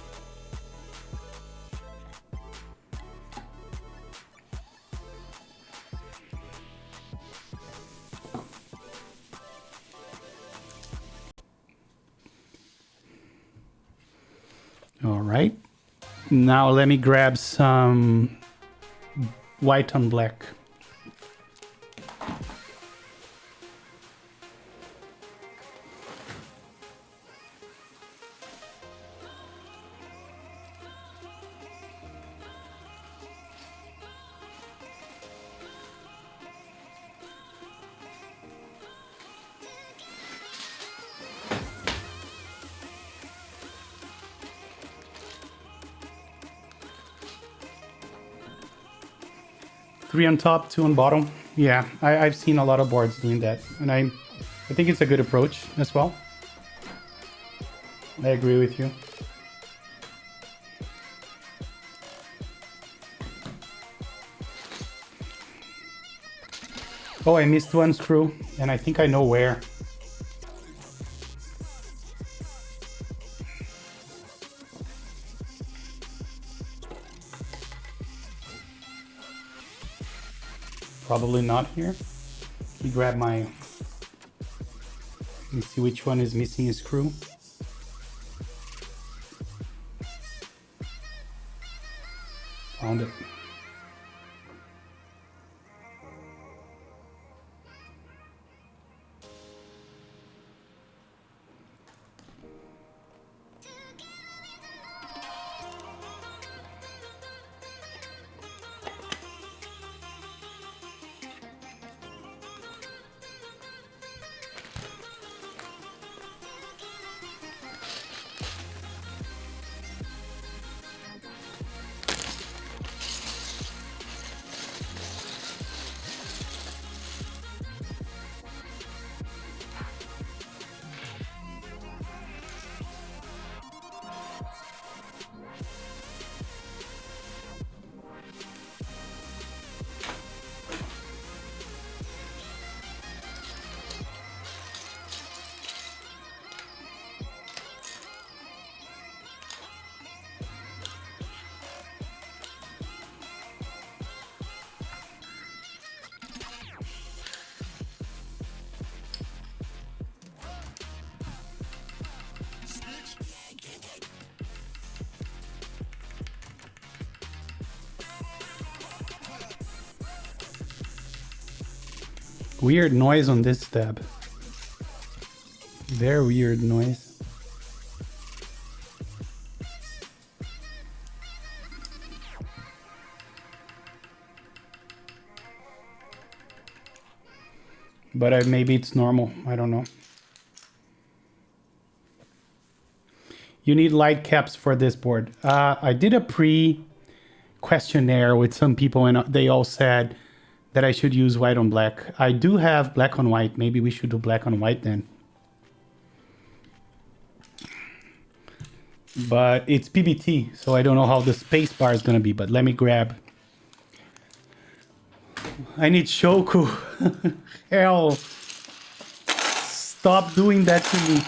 All right. Now let me grab some white on black. Three on top, two on bottom. Yeah, I've seen a lot of boards doing that, and I think it's a good approach as well. I agree with you. Oh, I missed one screw, and I think I know where. Probably not here. Let me grab my... Let me see which one is missing a screw. Found it. Weird noise on this tab. Very weird noise. But maybe it's normal. I don't know. You need light caps for this board. I did a pre-questionnaire with some people and they all said that I should use white on black. I do have black on white. Maybe we should do black on white then. But it's PBT, so I don't know how the space bar is gonna be, but let me grab. I need Shoku. Hell. Stop doing that to me.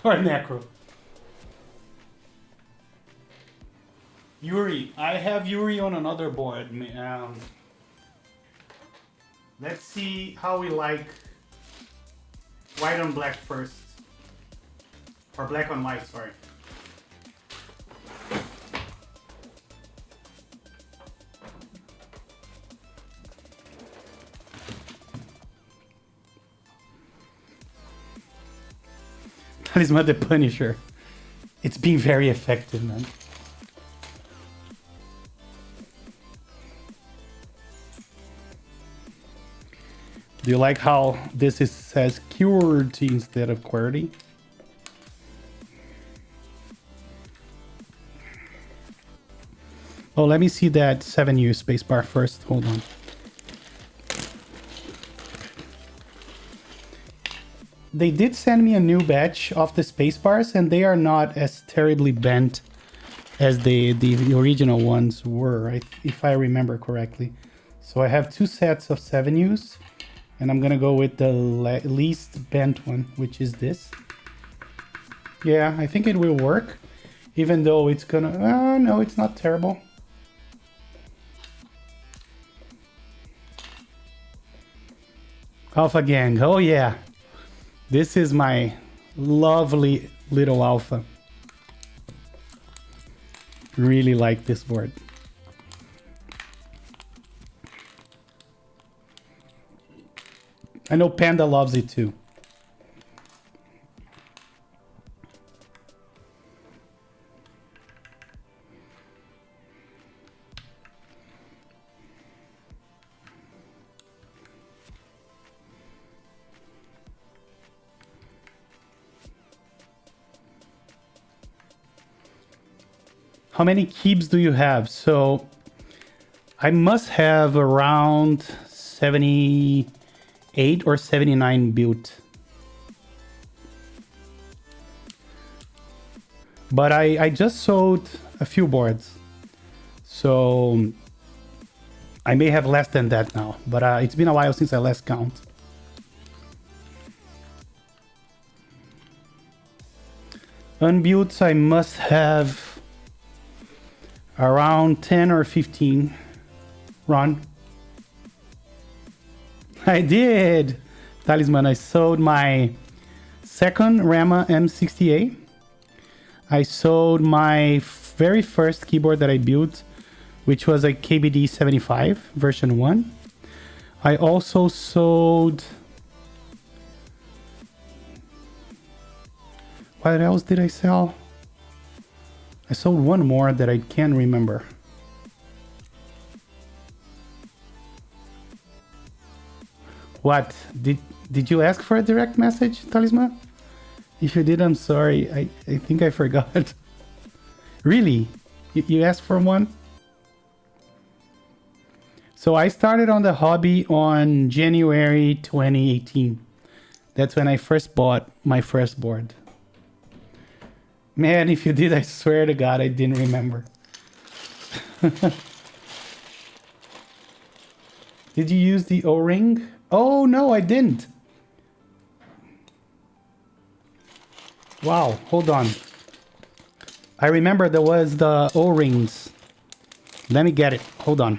Or Necro. Yuri. I have Yuri on another board. Let's see how we like white on black first. Or black on white, sorry. Talisman the Punisher. It's been very effective, man. Do you like how this says QWERTY instead of QWERTY? Oh, let me see that 7U spacebar first. Hold on. They did send me a new batch of the spacebars, and they are not as terribly bent as the original ones were, if I remember correctly. So I have 2 sets of 7Us. And I'm gonna go with the least bent one, which is this. Yeah, I think it will work. Even though it's gonna... no, it's not terrible. Alpha Gang, oh yeah. This is my lovely little Alpha. Really like this board. I know Panda loves it too. How many keeps do you have? So I must have around 78 or 79 built. But I just sold a few boards. So I may have less than that now. But it's been a while since I last count. Unbuilt, I must have around 10 or 15. Ron? I did! Talisman, I sold my second Rama M60A. I sold my very first keyboard that I built, which was a KBD 75 version 1. I also sold... What else did I sell? I sold one more that I can't remember. What? Did you ask for a direct message, Talisman? If you did, I'm sorry. I think I forgot. Really? You asked for one? So I started on the hobby on January 2018. That's when I first bought my first board. Man, if you did, I swear to God, I didn't remember. Did you use the O-ring? Oh, no, I didn't. Wow, hold on. I remember there was the O-rings. Let me get it. Hold on.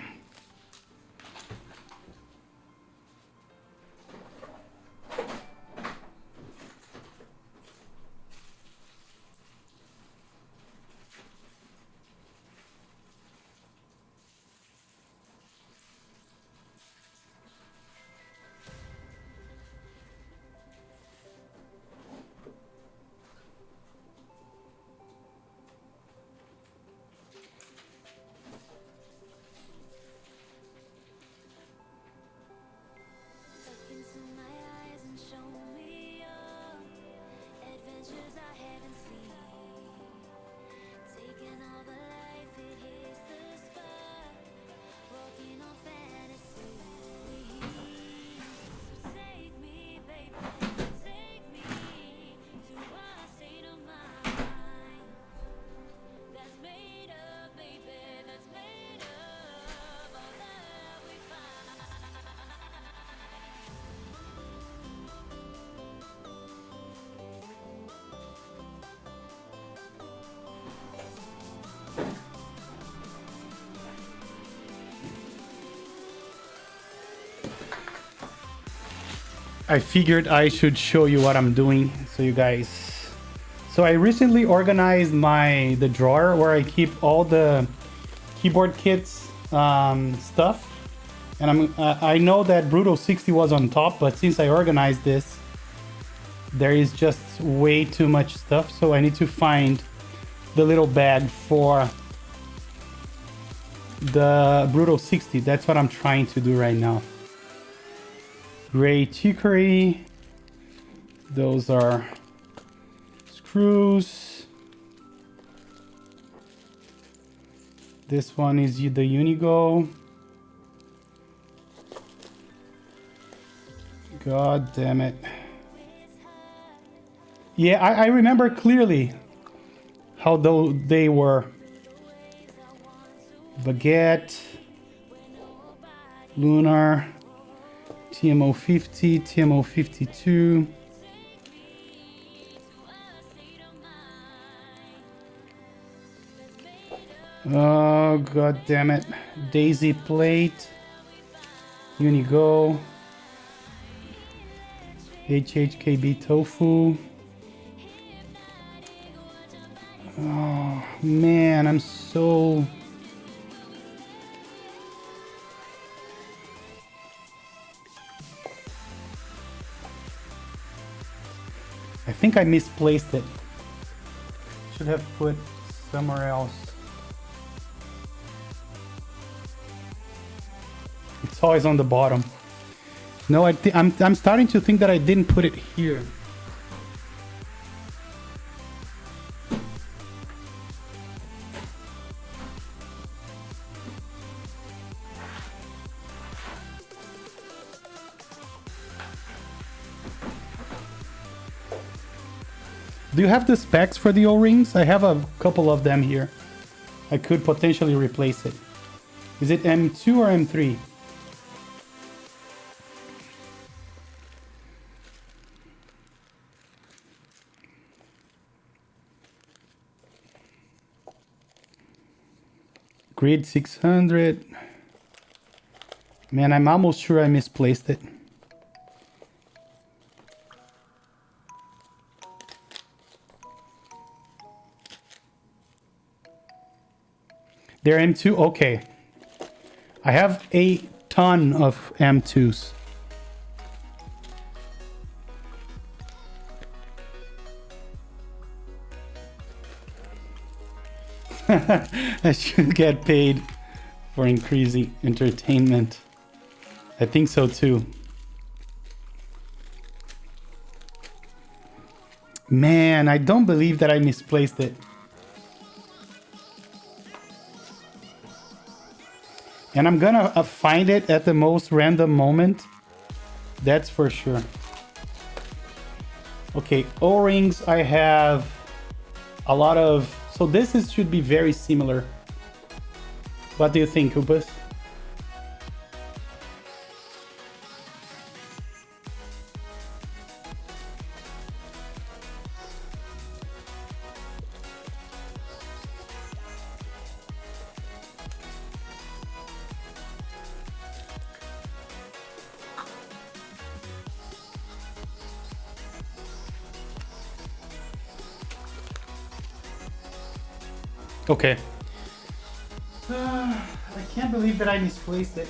I figured I should show you what I'm doing so you guys. So I recently organized the drawer where I keep all the keyboard kits stuff, and I know that Brutal60 was on top, but since I organized this, there is just way too much stuff, so I need to find the little bag for the Brutal60. That's what I'm trying to do right now. Gray chicory, those are screws. This one is the Unigo. God damn it. Yeah, I remember clearly how they were. Baguette, Lunar, TMO50, TMO52. Oh, god damn it. Daisy plate, Unigo, HHKB tofu. Oh man, I'm so... I think I misplaced it. Should have put somewhere else. It's always on the bottom. No, I'm starting to think that I didn't put it here. Do you have the specs for the O-rings? I have a couple of them here. I could potentially replace it. Is it M2 or M3? Grid 600. Man, I'm almost sure I misplaced it. They're M2? Okay. I have a ton of M2s. I should get paid for increasing entertainment. I think so too. Man, I don't believe that I misplaced it. And I'm gonna find it at the most random moment. That's for sure. Okay, O-rings, I have a lot of... So this should be very similar. What do you think, Koopas? Okay. I can't believe that I misplaced it.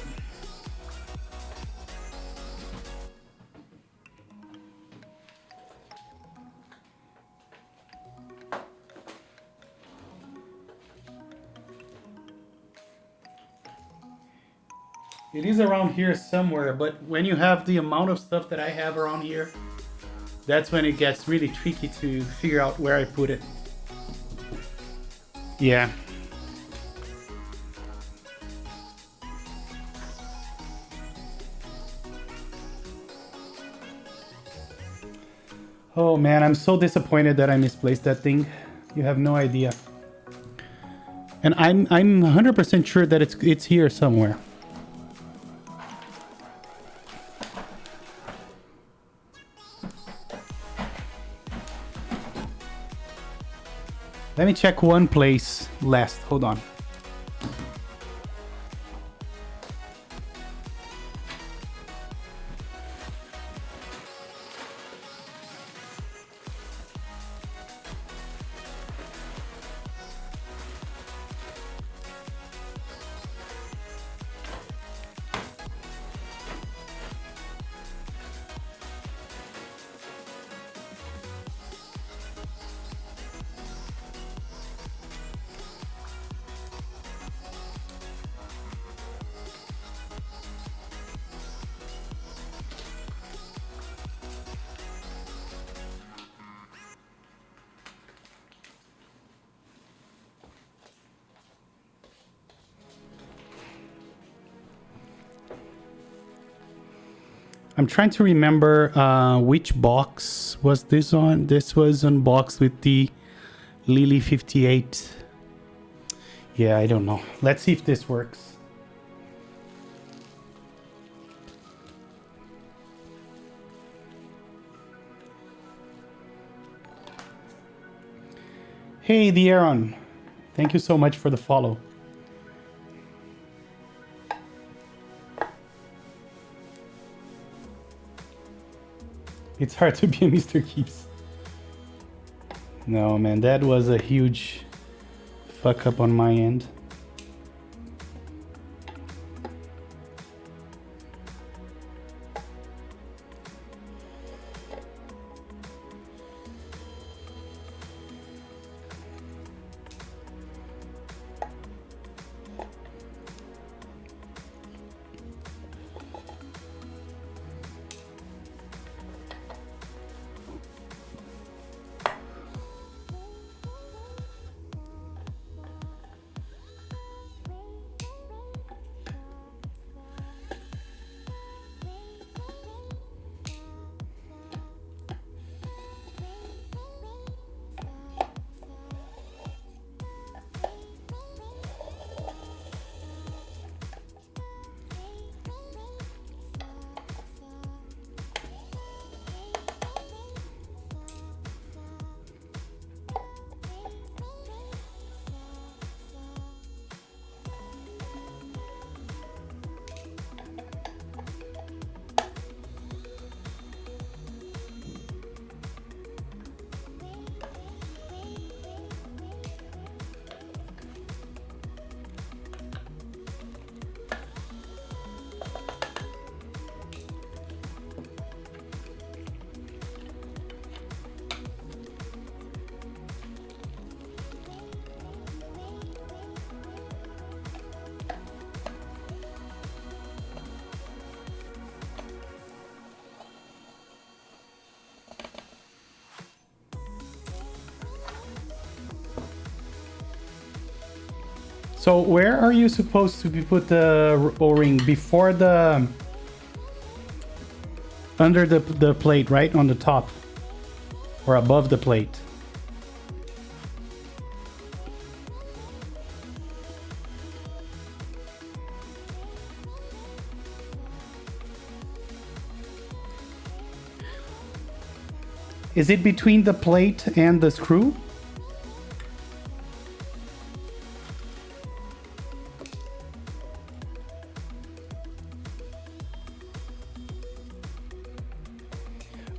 It is around here somewhere, but when you have the amount of stuff that I have around here, that's when it gets really tricky to figure out where I put it. Yeah. Oh man, I'm so disappointed that I misplaced that thing. You have no idea. And I'm 100% sure that it's here somewhere. Let me check one place last. Hold on. I'm trying to remember which box was this on. This was unboxed with the Lily 58. Yeah, I don't know. Let's see if this works. Hey, the Aaron. Thank you so much for the follow. It's hard to be a Mr. Keeps. No, man, that was a huge fuck up on my end. So where are you supposed to be put the O-ring? Before the... under the plate, right? On the top. Or above the plate. Is it between the plate and the screw?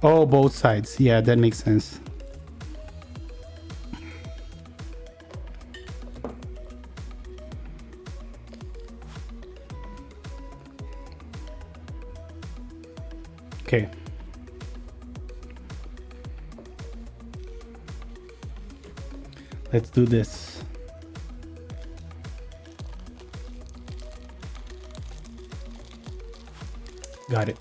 Oh, both sides. Yeah, that makes sense. Okay. Let's do this. Got it.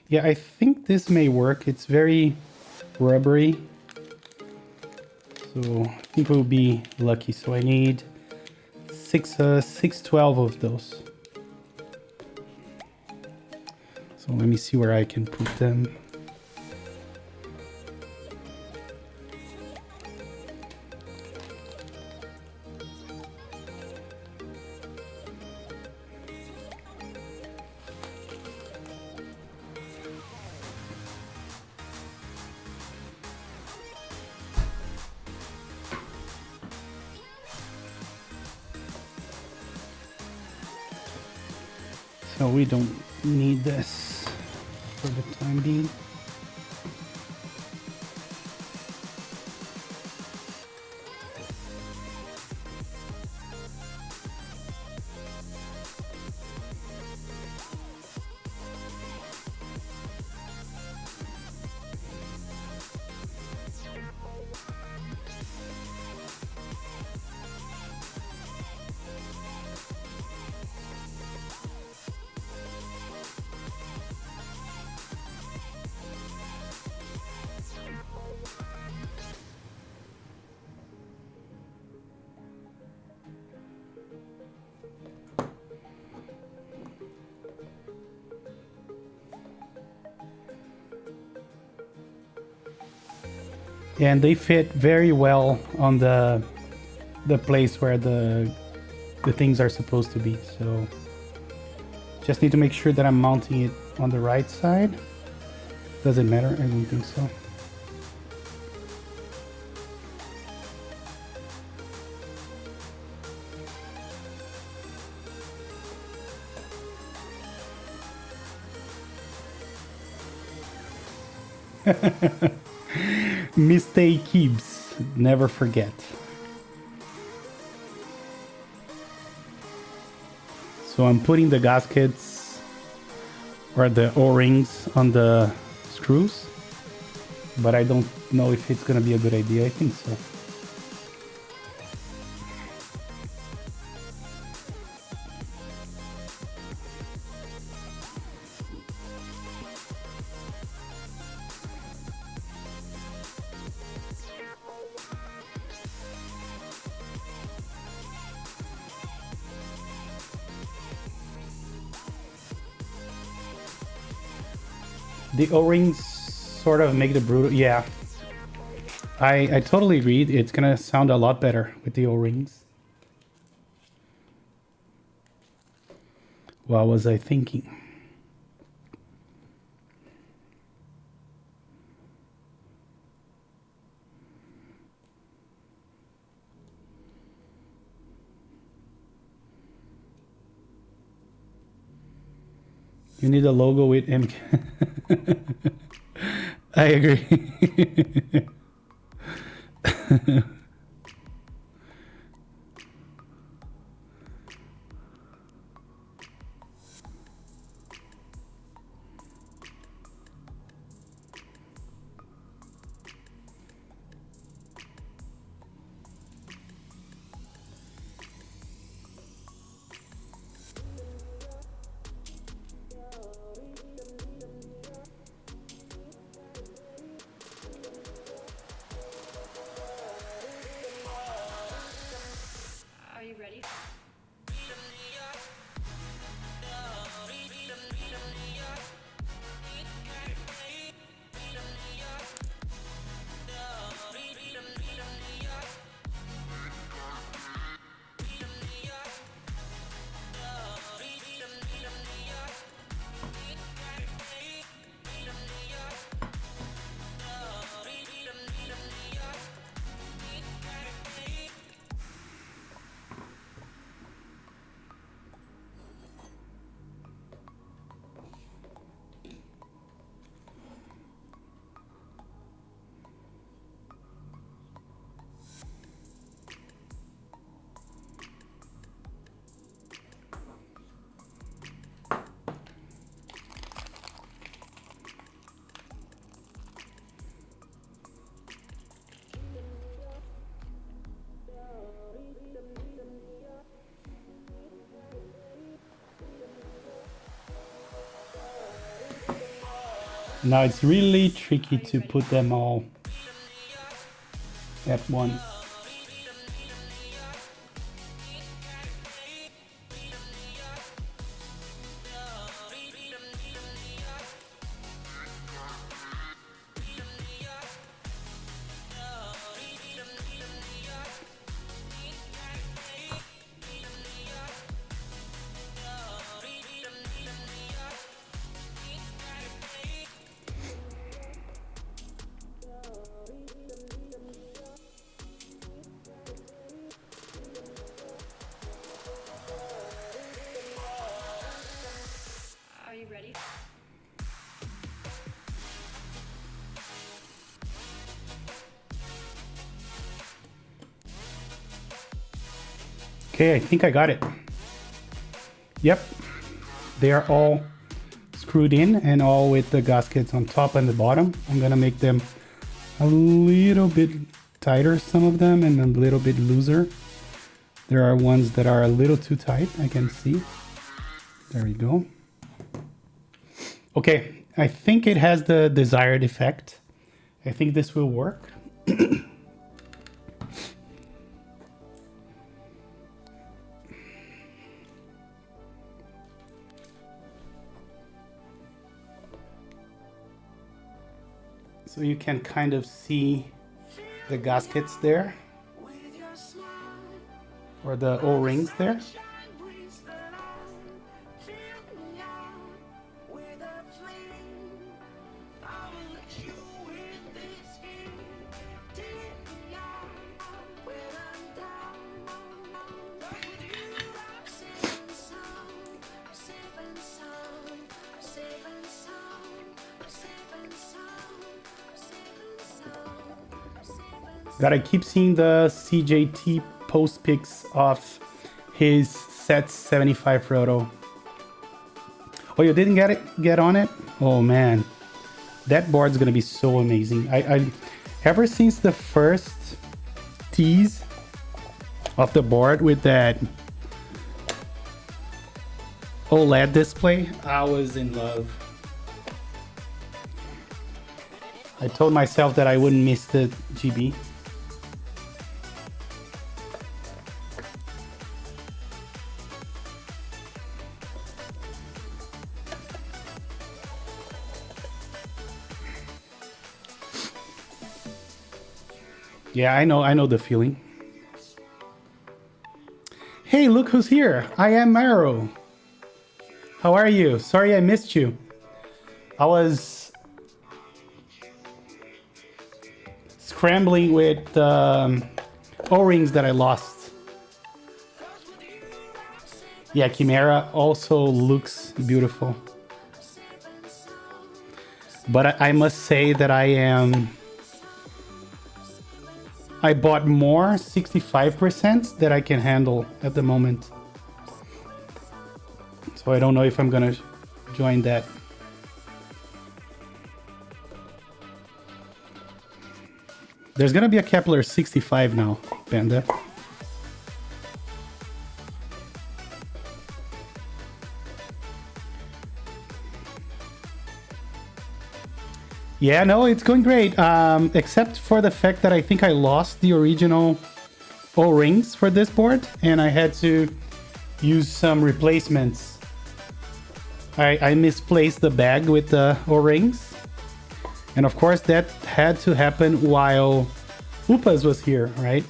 Yeah, I think this may work. It's very rubbery. So I think we'll be lucky. So I need 612 of those. So let me see where I can put them. So we don't need this for the time being. and they fit very well on the place where the things are supposed to be. So just need to make sure that I'm mounting it on the right side. Doesn't matter, I don't think so. Mistake keeps, never forget. So I'm putting the gaskets or the O-rings on the screws, but I don't know if it's gonna be a good idea. I think so. The O-rings sort of make the brutal, yeah. I totally agree. It's gonna sound a lot better with the O-rings. What was I thinking? You need a logo with MK. I agree. Are you ready? Now it's really tricky to put them all at once. Are you ready? Okay, I think I got it. Yep, they are all screwed in and all with the gaskets on top and the bottom. I'm gonna make them a little bit tighter, some of them, and a little bit looser. There are ones that are a little too tight, I can see. There we go. Okay, I think it has the desired effect. I think this will work. So you can kind of see the gaskets there, or the O-rings there. God, I keep seeing the CJT post pics of his set 75 roto. Oh, you didn't get on it? Oh man, that board's gonna be so amazing. I ever since the first tease of the board with that OLED display, I was in love. I told myself that I wouldn't miss the GB. Yeah, I know the feeling. Hey, look who's here. I am Maro. How are you? Sorry I missed you. I was scrambling with O-rings that I lost. Yeah, Chimera also looks beautiful. But I must say that I bought more 65% that I can handle at the moment. So I don't know if I'm gonna join that. There's gonna be a Kepler 65 now, Panda. Yeah, no, it's going great. Except for the fact that I think I lost the original O-rings for this board, and I had to use some replacements. I misplaced the bag with the O-rings, and of course that had to happen while Upas was here, right?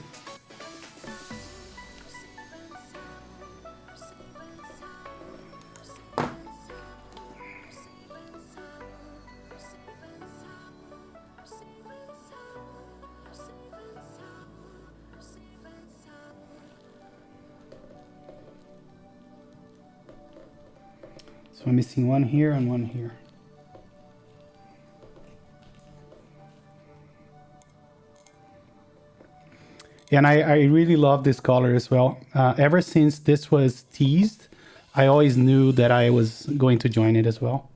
So I'm missing one here and one here. And I really love this color as well. Ever since this was teased, I always knew that I was going to join it as well.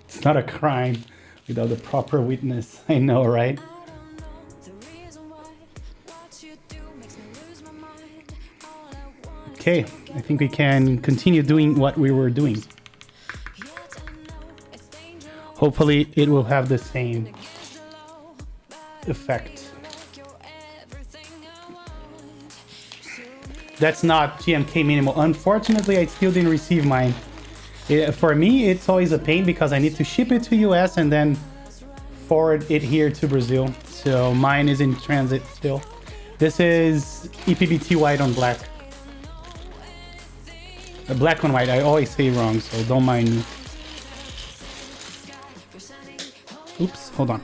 It's not a crime without the proper witness. I know, right? Okay, I think we can continue doing what we were doing. Hopefully it will have the same effect. That's not GMK minimal. Unfortunately, I still didn't receive mine. For me, it's always a pain because I need to ship it to US and then forward it here to Brazil. So mine is in transit still. This is ePBT white on black. Black on white, I always say it wrong, so don't mind me. Oops, hold on.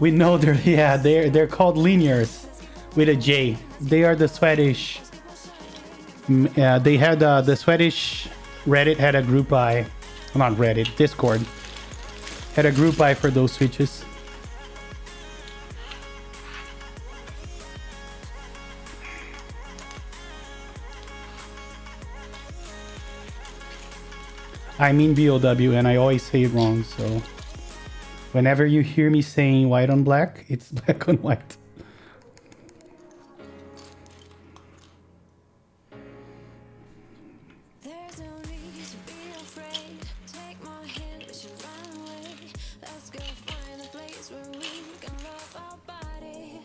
We know they're called Linjärs with a J. They are the Swedish. They had the Swedish Reddit had a group buy, not Reddit, Discord had a group buy for those switches. I mean BOW, and I always say it wrong, so whenever you hear me saying white on black, it's black on white. There's no need to be afraid. Take my hand, we should run away. Let's go find a place where we can love our body.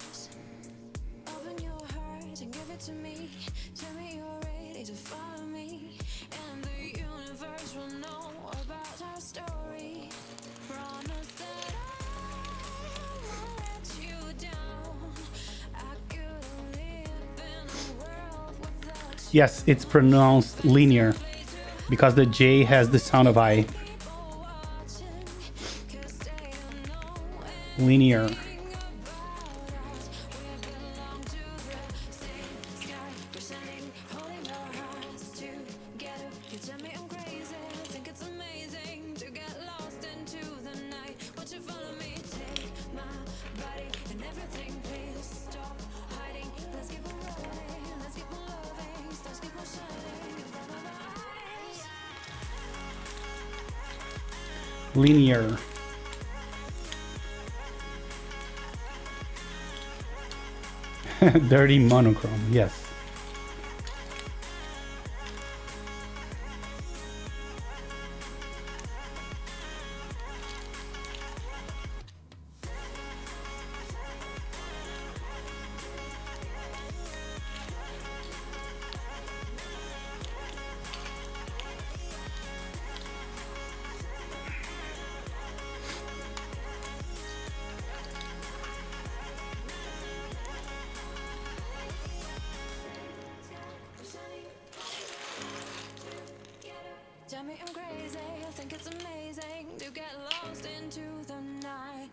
to me. Tell me you're ready to follow me, and the universe will know about our story. Promise that I won't let you down. I could live in a world without you. Yes, it's pronounced linear because the J has the sound of I. People watching, 'cause they don't know Linear. anything about us. We belong to the same sky. We're standing, holding our hearts together. You tell me I'm crazy, think it's amazing to get lost into the night. Won't you follow me? Take my body and everything. Please stop hiding. Let's keep on rolling, let's keep on loving. Stars keep on shining in front of our eyes. Linear. Dirty monochrome, yes. Tell me I'm crazy, I think it's amazing to get lost into the night.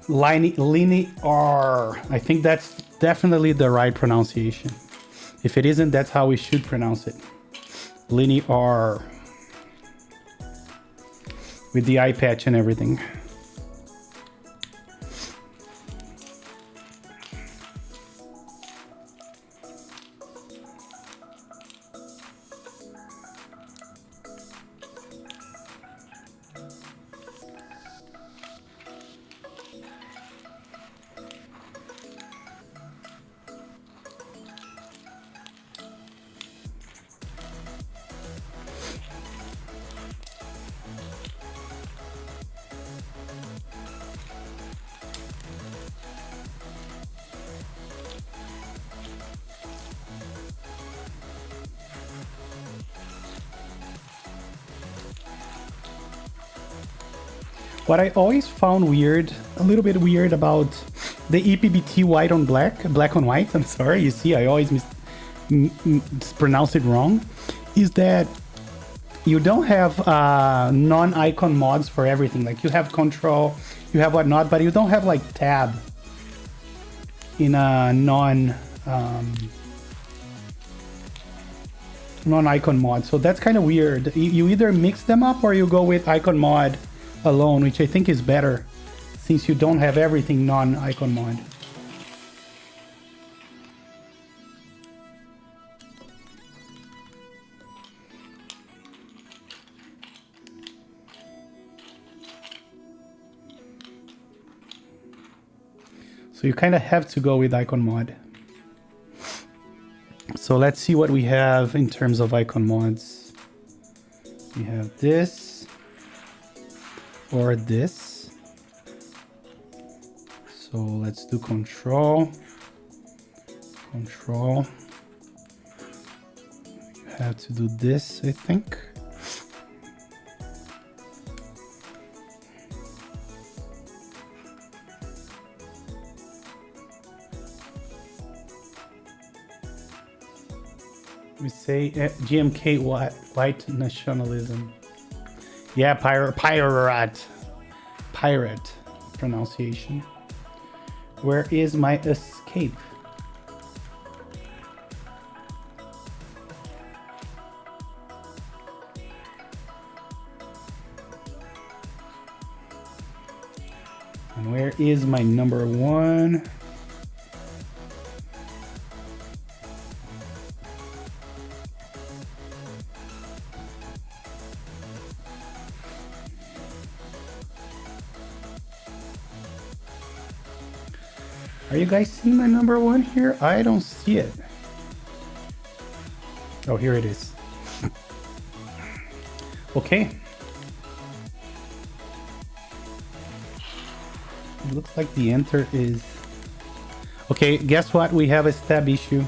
Linear. I think that's definitely the right pronunciation. If it isn't, that's how we should pronounce it. Linear. With the eye patch and everything. What I always found weird, a little bit weird about the ePBT white on black, black on white, I'm sorry, you see I always pronounce it wrong, is that you don't have non-icon mods for everything. Like you have control, you have whatnot, but you don't have like tab in a non-icon mod. So that's kind of weird. You either mix them up or you go with icon mod alone, which I think is better since you don't have everything non-icon mod. So you kind of have to go with icon mod. So let's see what we have in terms of icon mods. We have this or this. So let's do control. Control. You have to do this, I think. We say GMK white nationalism. Yeah, pirate pronunciation. Where is my escape? And where is my number one? Are you guys seeing my number 1 here? I don't see it. Oh, here it is. Okay. It looks like the enter is... Okay, guess what? We have a stab issue.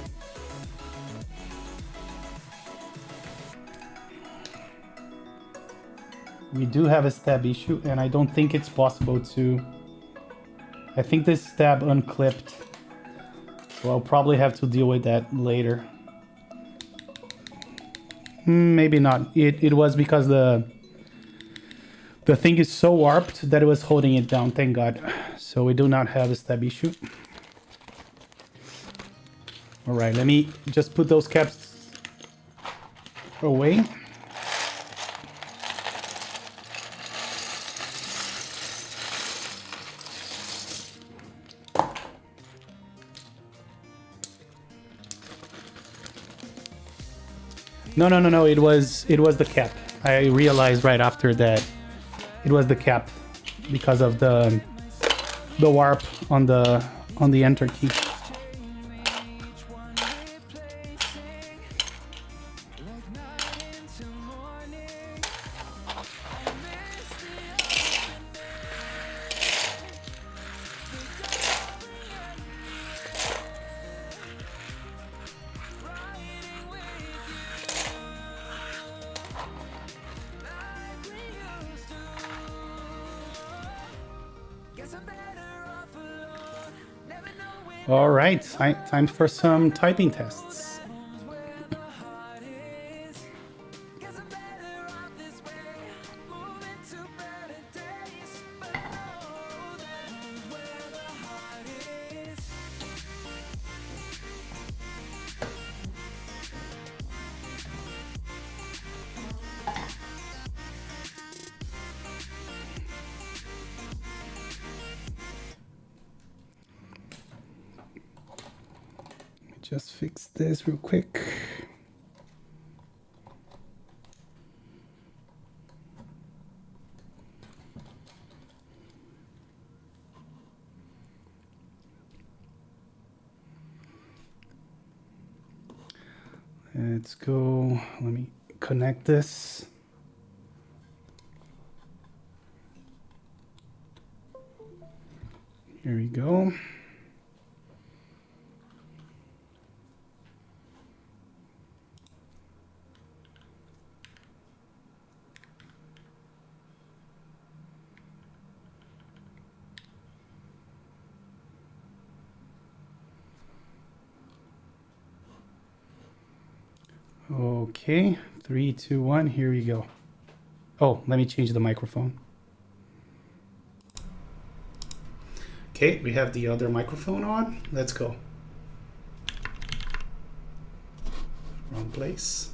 We do have a stab issue, and I don't think it's possible to... I think this stab unclipped. So I'll probably have to deal with that later. Maybe not. It was because the thing is so warped that it was holding it down, thank God. So we do not have a stab issue. Alright, let me just put those caps away. No, it was the cap. I realized right after that it was the cap because of the warp on the enter key. All right, time for some typing tests. Just fix this real quick. Let's go. Let me connect this. Here we go. Okay, 3, 2, 1, here we go. Oh, let me change the microphone. Okay, we have the other microphone on. Let's go. Wrong place.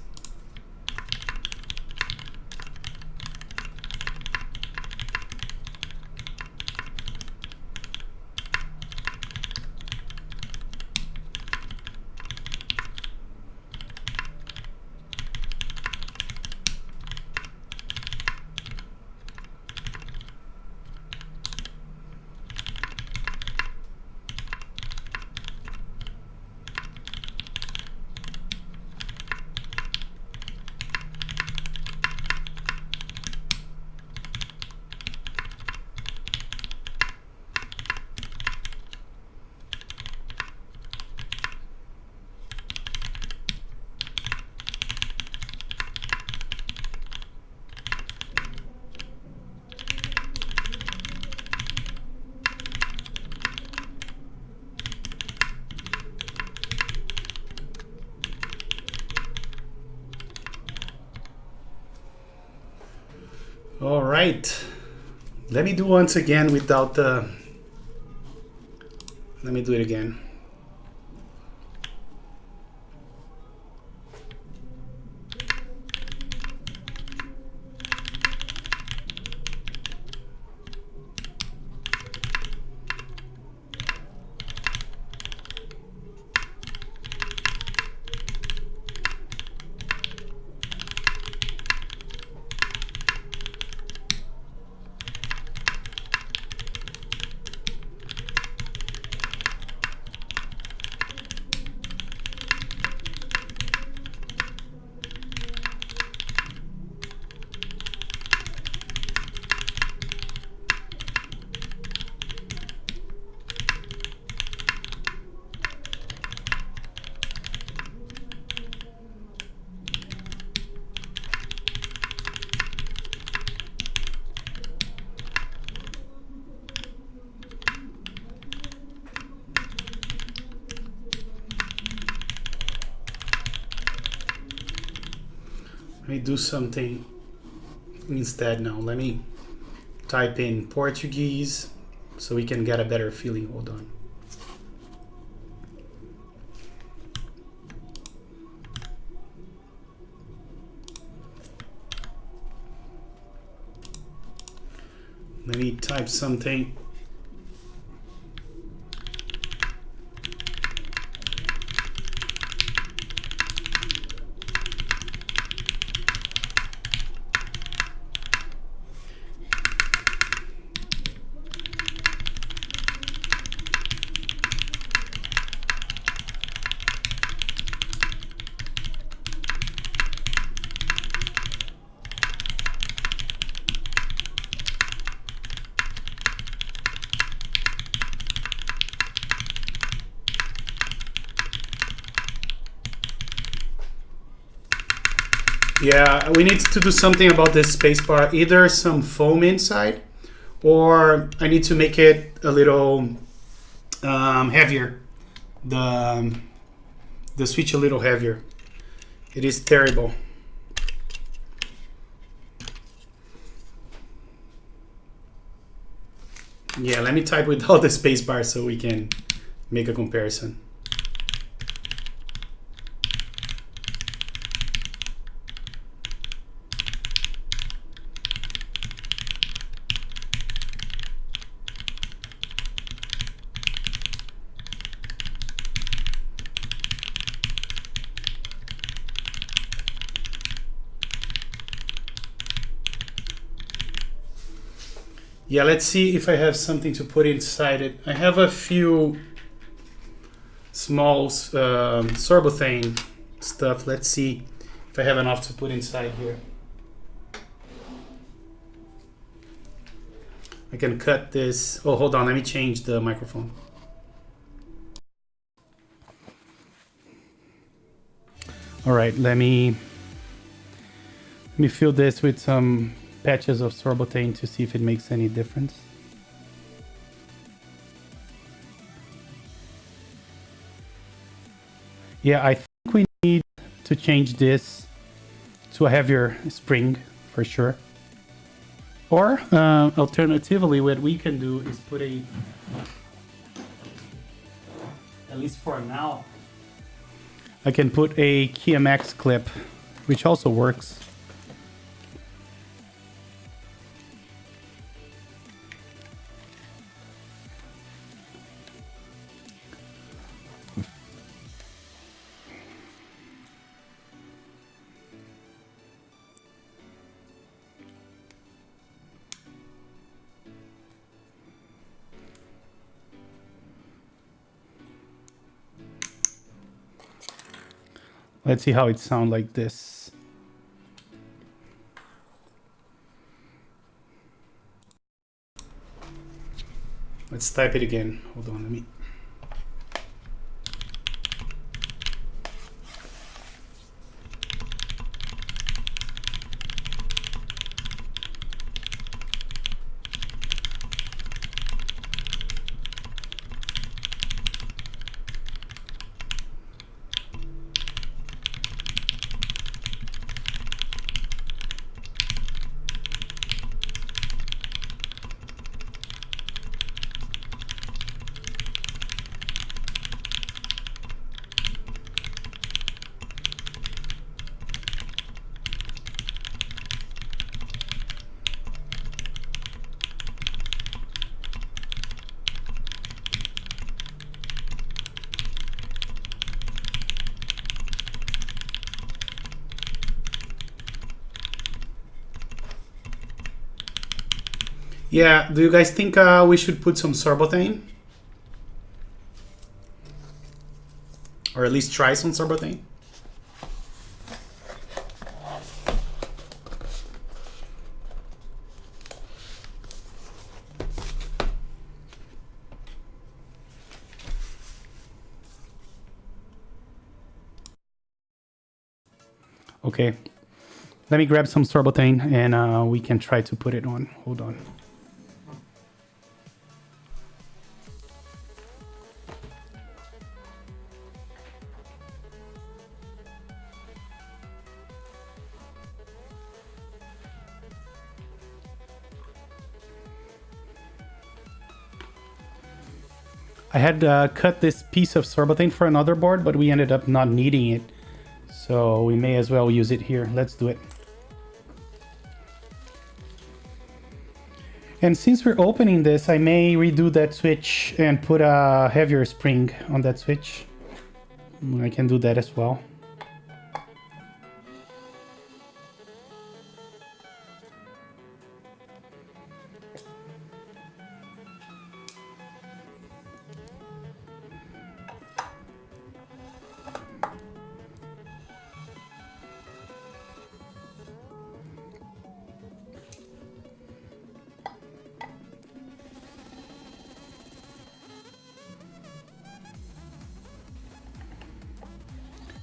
All right, let me do once again without the, let me do it again. Let me do something instead now. Let me type in Portuguese so we can get a better feeling. Hold on. Let me type something. Yeah, we need to do something about this spacebar. Either some foam inside, or I need to make it a little heavier. The switch a little heavier. It is terrible. Yeah, let me type without the spacebar so we can make a comparison. Yeah, let's see if I have something to put inside it. I have a few small sorbothane stuff. Let's see if I have enough to put inside here. I can cut this. Oh, hold on. Let me change the microphone. All right, let me fill this with some patches of sorbothane to see if it makes any difference. Yeah, I think we need to change this to a heavier spring for sure. Or alternatively, what we can do is put a, at least for now, I can put a KMX clip, which also works. Let's see how it sounds like this. Let's type it again. Hold on, let me. Yeah, do you guys think we should put some sorbothane? Or at least try some sorbothane? Okay, let me grab some sorbothane and we can try to put it on. Hold on. I had cut this piece of sorbitane for another board, but we ended up not needing it. So we may as well use it here. Let's do it. And since we're opening this, I may redo that switch and put a heavier spring on that switch. I can do that as well.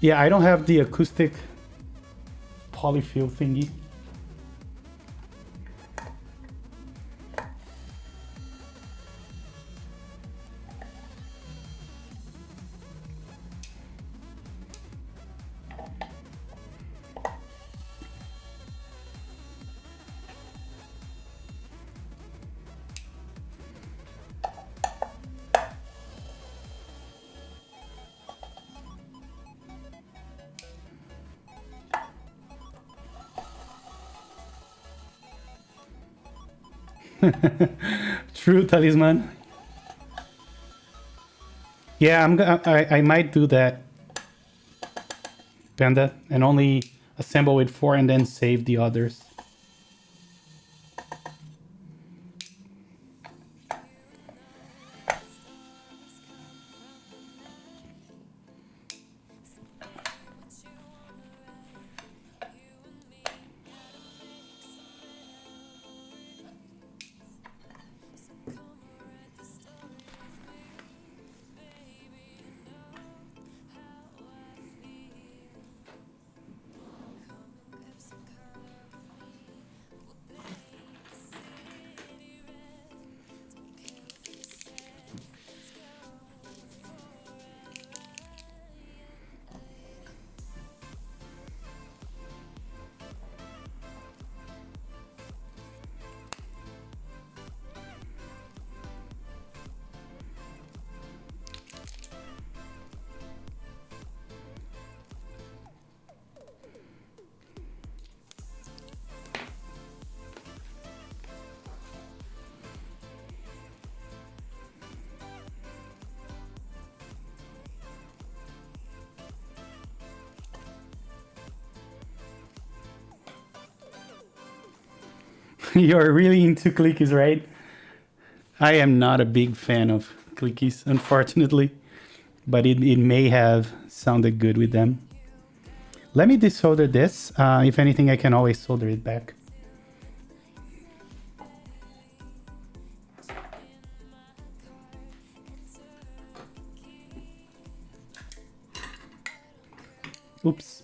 Yeah, I don't have the acoustic polyfill thingy. True, Talisman. Yeah, I might do that, Panda, and only assemble with 4 and then save the others. You're really into clickies, right? I am not a big fan of clickies, unfortunately, but it may have sounded good with them. Let me desolder this. If anything, I can always solder it back. Oops.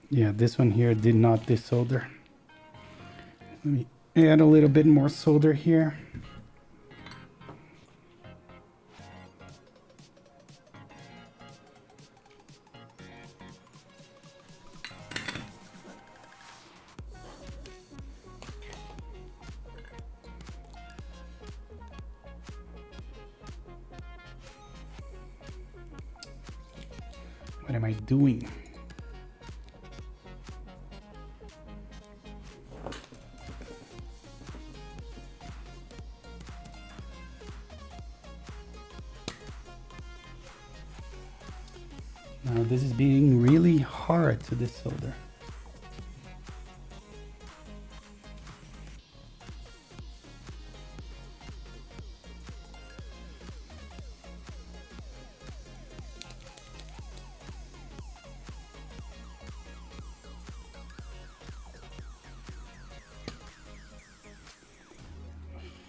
Yeah, this one here did not desolder. Let me add a little bit more solder here. What am I doing? Now this is being really hard to desolder.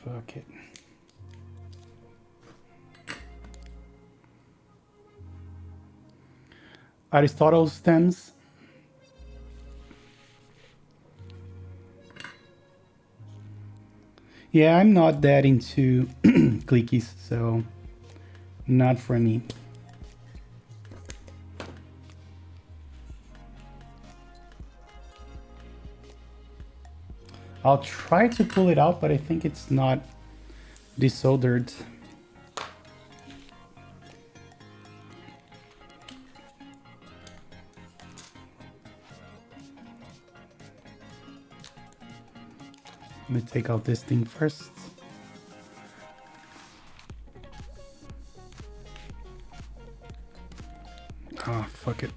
Fuck it. Aristotle's stems. Yeah, I'm not that into clickies, so not for me. I'll try to pull it out, but I think it's not desoldered. Let me take out this thing first. Ah, fuck it.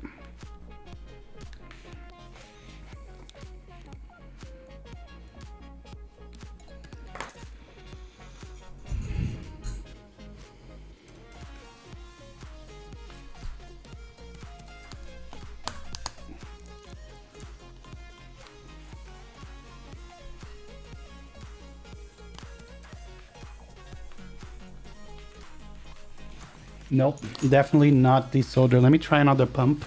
Nope, definitely not desolder. Let me try another pump.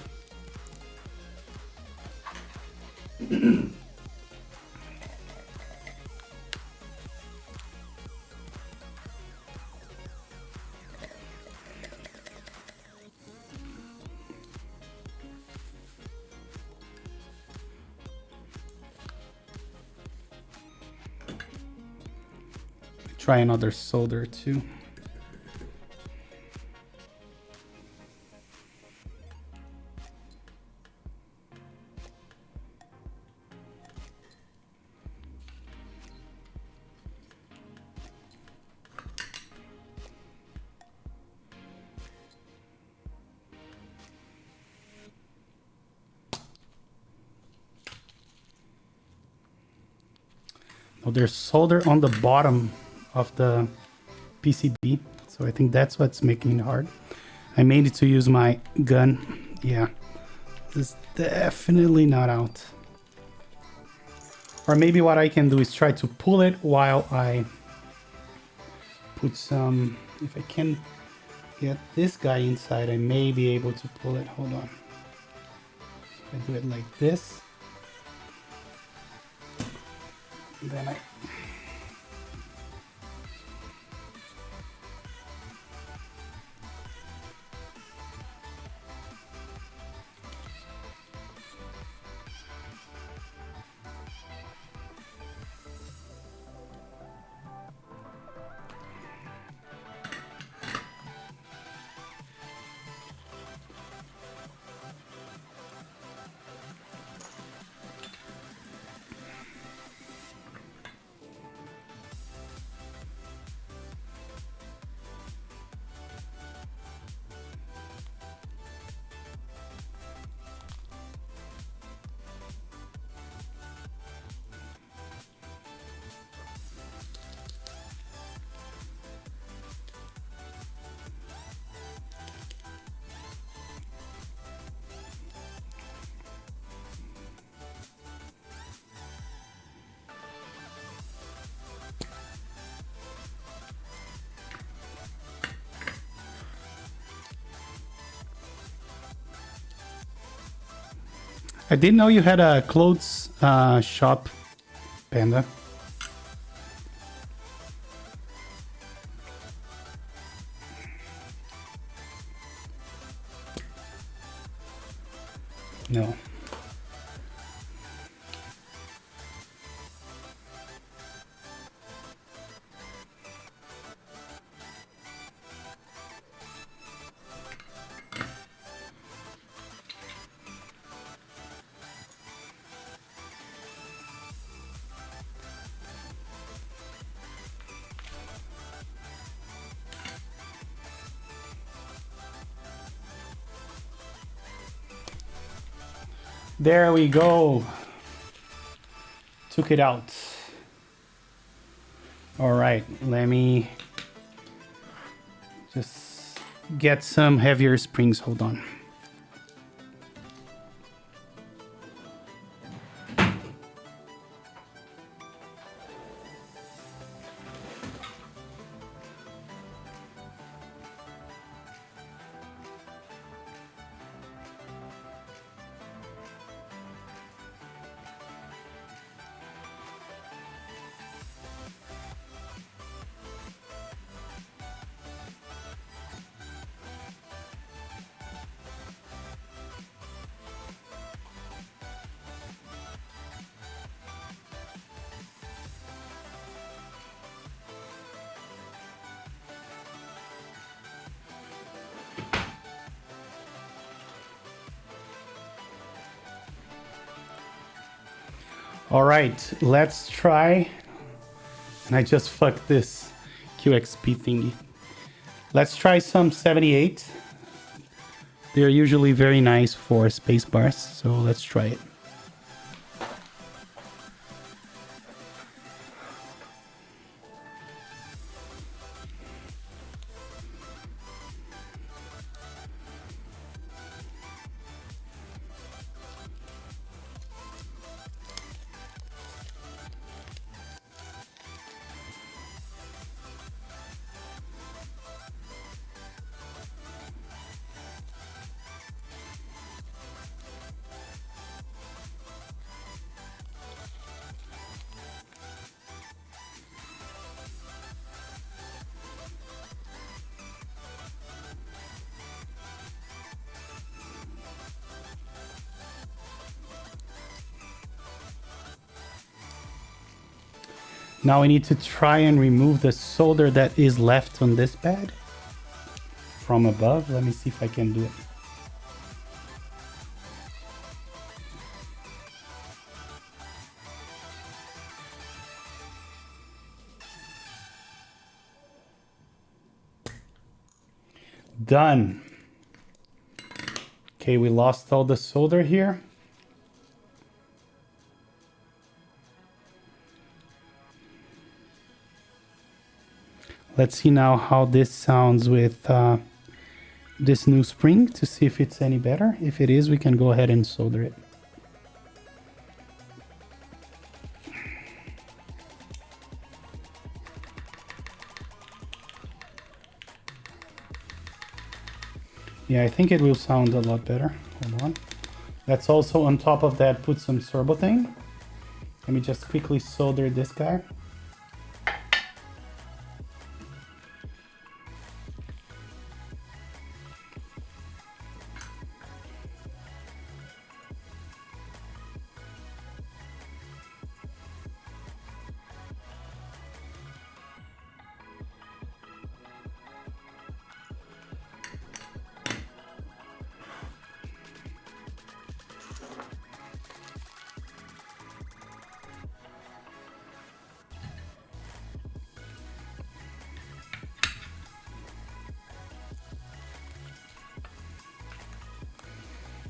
Try another solder too. Oh, there's solder on the bottom of the PCB, so I think that's what's making it hard. I made it to use my gun. Yeah, this is definitely not out. Or maybe what I can do is try to pull it while I put some, if I can get this guy inside, I may be able to pull it. Hold on. If I do it like this, then I... I didn't know you had a clothes shop, Panda. No. There we go. Took it out. All right, let me just get some heavier springs. Hold on. All right, let's try. And I just fucked this QXP thingy. Let's try some 78. They're usually very nice for space bars, so let's try it. Now I need to try and remove the solder that is left on this pad from above. Let me see if I can do it. Done. Okay, we lost all the solder here. Let's see now how this sounds with this new spring to see if it's any better. If it is, we can go ahead and solder it. Yeah, I think it will sound a lot better. Hold on. Let's also, on top of that, put some turbo thing. Let me just quickly solder this guy.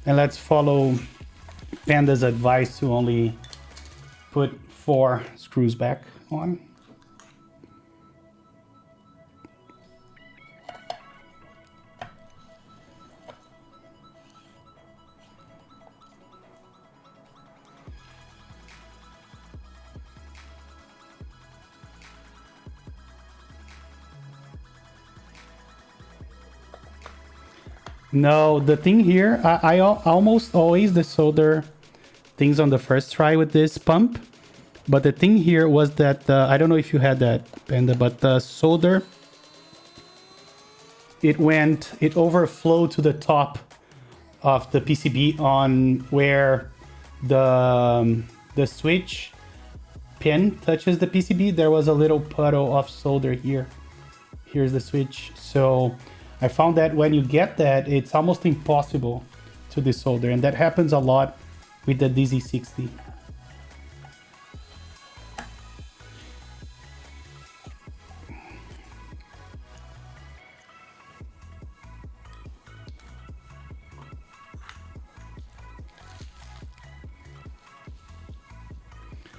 And let's follow Panda's advice to only put 4 screws back on. No, the thing here, I almost always desolder things on the first try with this pump. But the thing here was that, I don't know if you had that, Panda, but the solder, it overflowed to the top of the PCB on where the switch pin touches the PCB. There was a little puddle of solder here. Here's the switch. So I found that when you get that, it's almost impossible to desolder, and that happens a lot with the DZ60.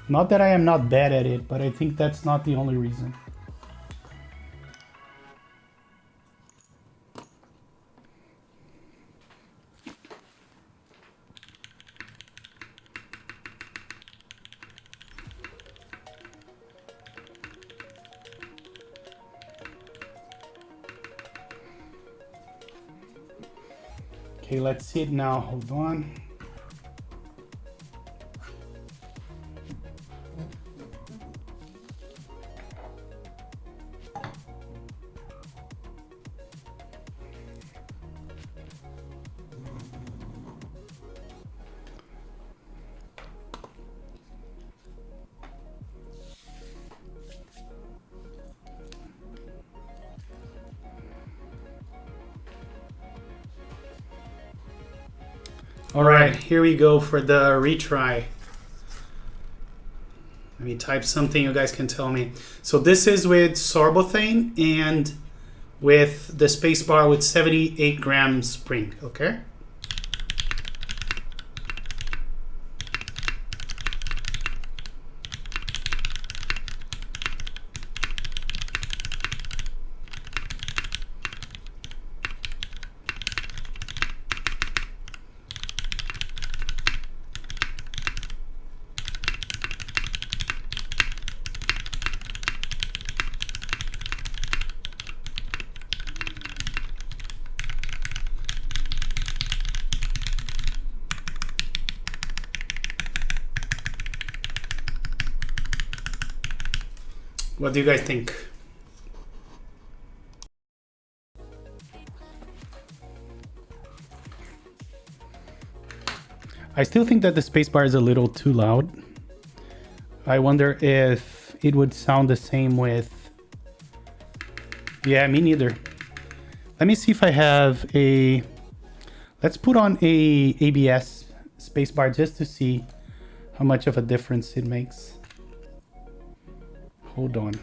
Not that I am not bad at it, but I think that's not the only reason. Okay, let's see it now. Hold on. All right, here we go for the retry. Let me type something, you guys can tell me. So this is with sorbothane and with the spacebar with 78 grams spring, okay? What do you guys think? I still think that the spacebar is a little too loud. I wonder if it would sound the same with... Yeah, me neither. Let me see if I have a... Let's put on a ABS spacebar just to see how much of a difference it makes. Hold on.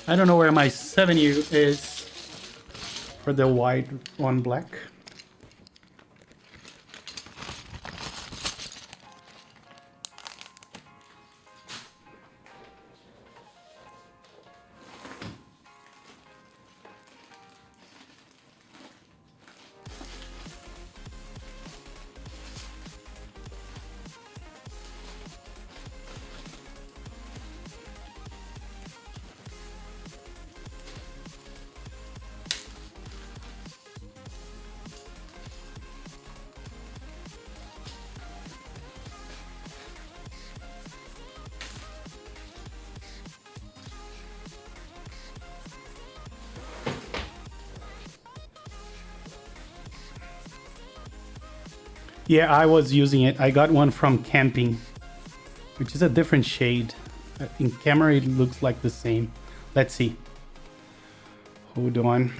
I don't know where my 7U is for the white on black. Yeah, I was using it. I got one from Camping, which is a different shade. In camera, it looks like the same. Let's see. Hold on.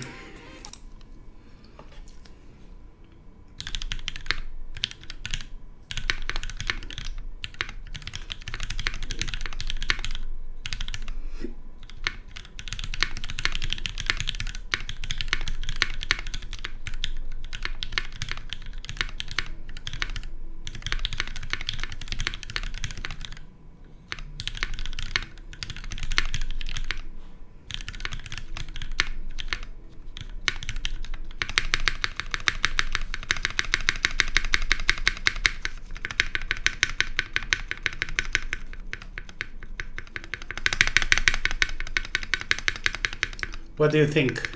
What do you think?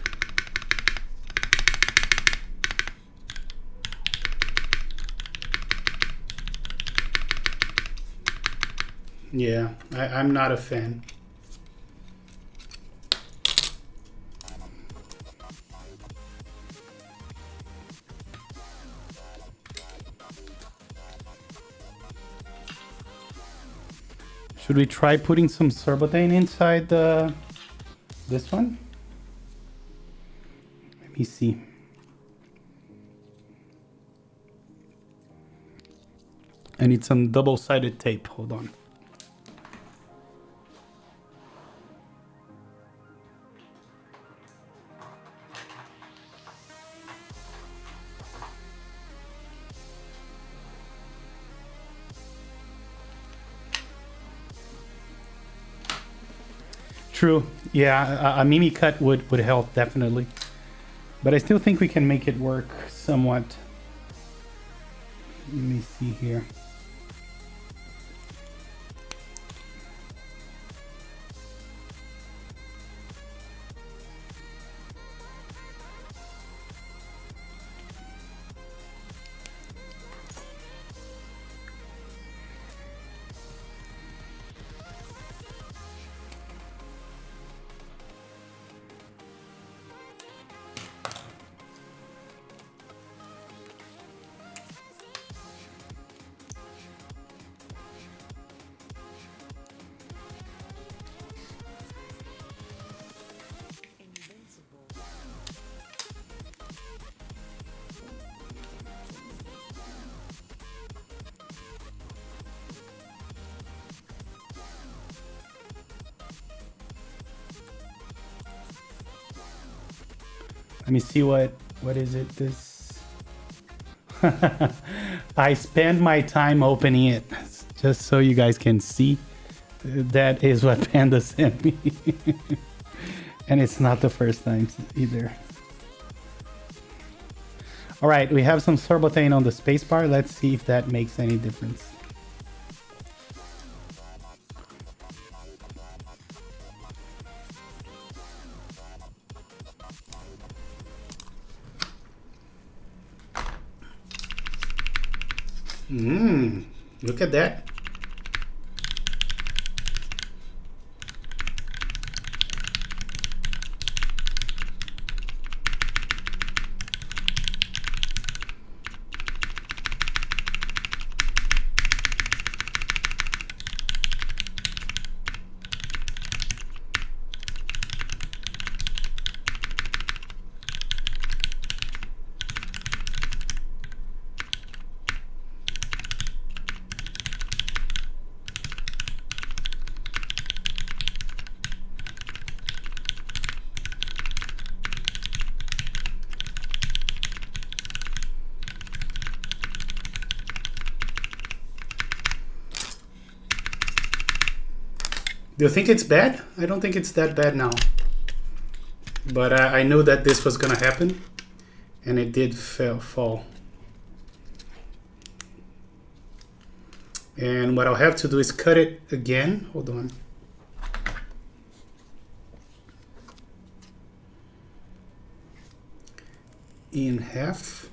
Yeah, I'm not a fan. Should we try putting some Sorbetane inside this one? Let me see. I need some double-sided tape. Hold on. True. Yeah, a mimi cut would help, definitely. But I still think we can make it work somewhat. Let me see here. Let me see what is it? This I spend my time opening it just so you guys can see. That is what Panda sent me. And it's not the first time either. All right, we have some Sorbetane on the spacebar. Let's see if that makes any difference. Look at that. Do you think it's bad? I don't think it's that bad now. But I knew that this was gonna happen, and it did fall. And what I'll have to do is cut it again. Hold on. In half.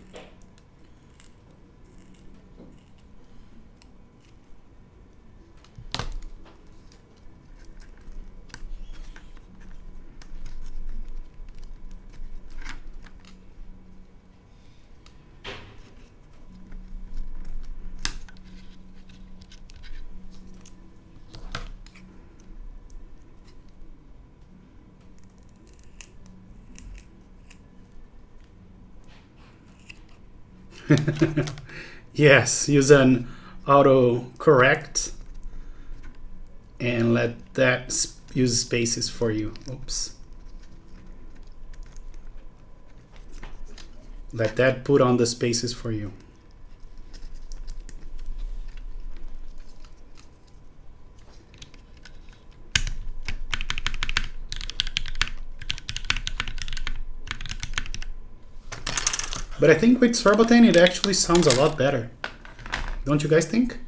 Yes, use an auto correct and let that use spaces for you. Oops. Let that put on the spaces for you. But I think with Sorbetane it actually sounds a lot better. Don't you guys think?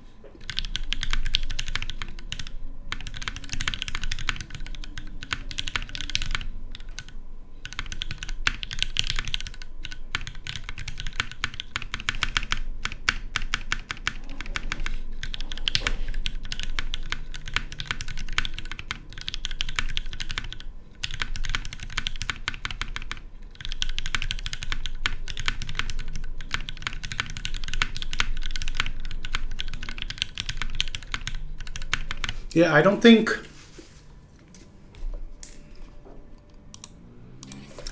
Yeah, I don't think...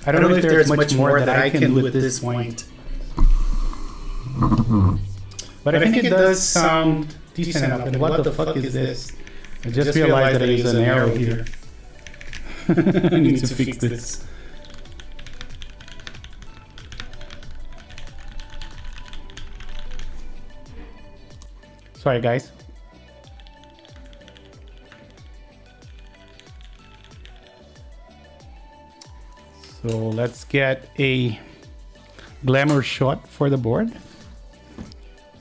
I don't know if there's much more that I can do at this point. But I think it does sound decent enough. And what the fuck is this? I just realized that I use an arrow here. I need to fix this. Sorry, guys. So let's get a glamour shot for the board.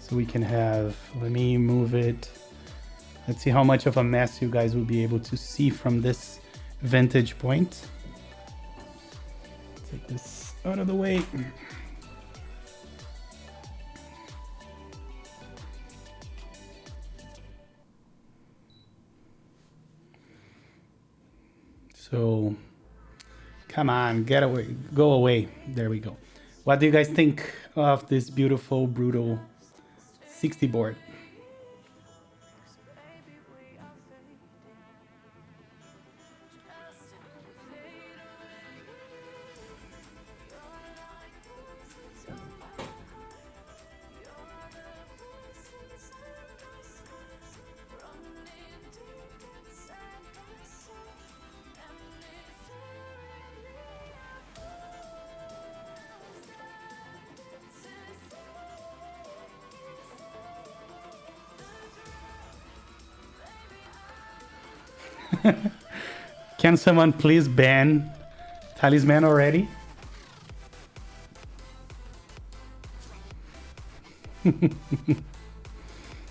So we can have, let me move it. Let's see how much of a mess you guys will be able to see from this vantage point. Take this out of the way. So, come on, get away, go away. There we go. What do you guys think of this beautiful Brutal60 board? Can someone please ban Talisman already?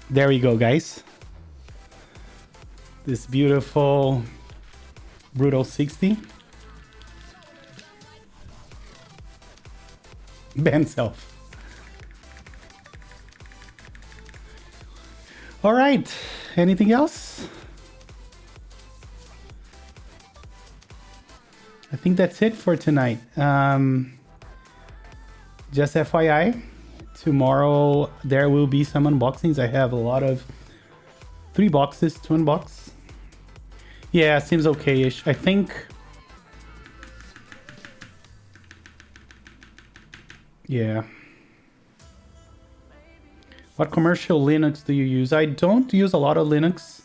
There we go, guys. This beautiful Brutal60. Ban self. All right. Anything else? I think that's it for tonight. Just FYI, tomorrow there will be some unboxings. I have a lot of 3 boxes to unbox. Yeah, seems okay-ish. I think... Yeah. What commercial Linux do you use? I don't use a lot of Linux.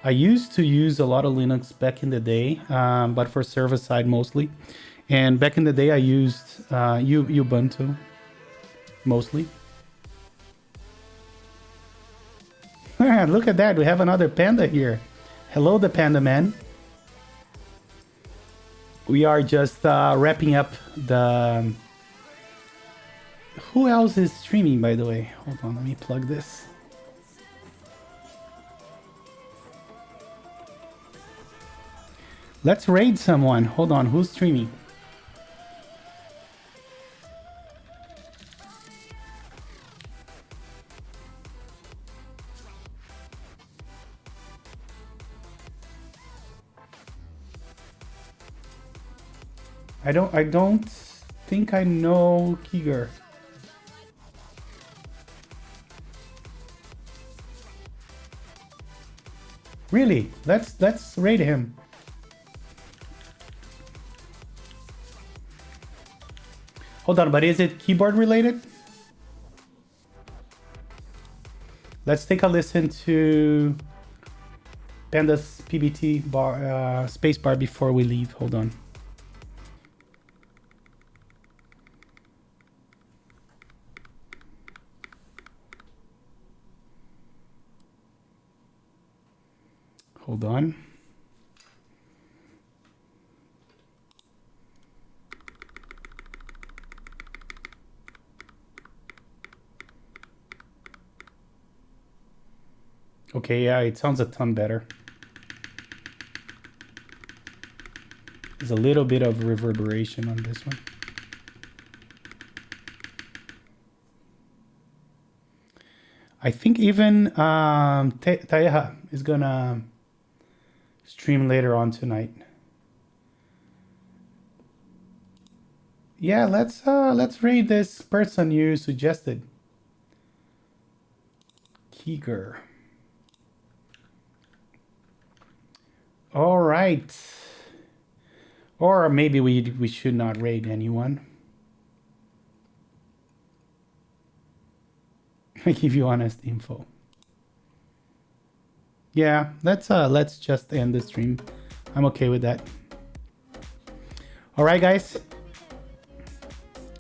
I used to use a lot of Linux back in the day, but for server side mostly. And back in the day, I used Ubuntu mostly. Look at that, we have another panda here. Hello, the panda man. We are just wrapping up the... Who else is streaming, by the way? Hold on, let me plug this. Let's raid someone. Hold on, who's streaming? I don't think I know Kiger. Really? Let's raid him. Hold on, but is it keyboard related? Let's take a listen to Panda's PBT bar, spacebar before we leave. Hold on. Hold on. Okay, yeah, it sounds a ton better. There's a little bit of reverberation on this one. I think even Taeha is gonna stream later on tonight. Yeah, let's raid this person you suggested. Kiger. All right. Or maybe we should not raid anyone. I give you honest info. Yeah, let's just end the stream. I'm okay with that. All right, guys.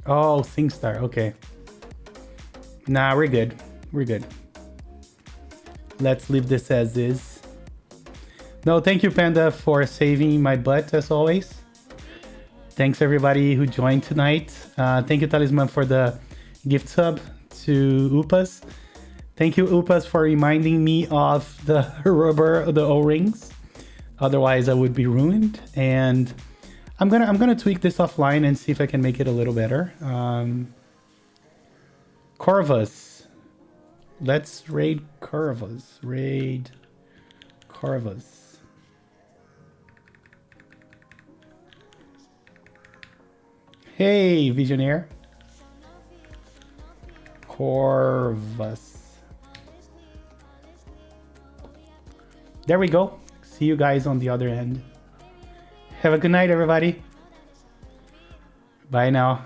Oh, SingStar. Okay. Nah, we're good. We're good. Let's leave this as is. No, thank you, Panda, for saving my butt as always. Thanks everybody who joined tonight. Thank you, Talisman, for the gift sub to Upas. Thank you, Upas, for reminding me of the rubber, the O-rings. Otherwise, I would be ruined. And I'm gonna tweak this offline and see if I can make it a little better. Corvus. Let's raid Corvus. Raid Corvus. Hey, Visionaire. Corvus. There we go. See you guys on the other end. Have a good night, everybody. Bye now.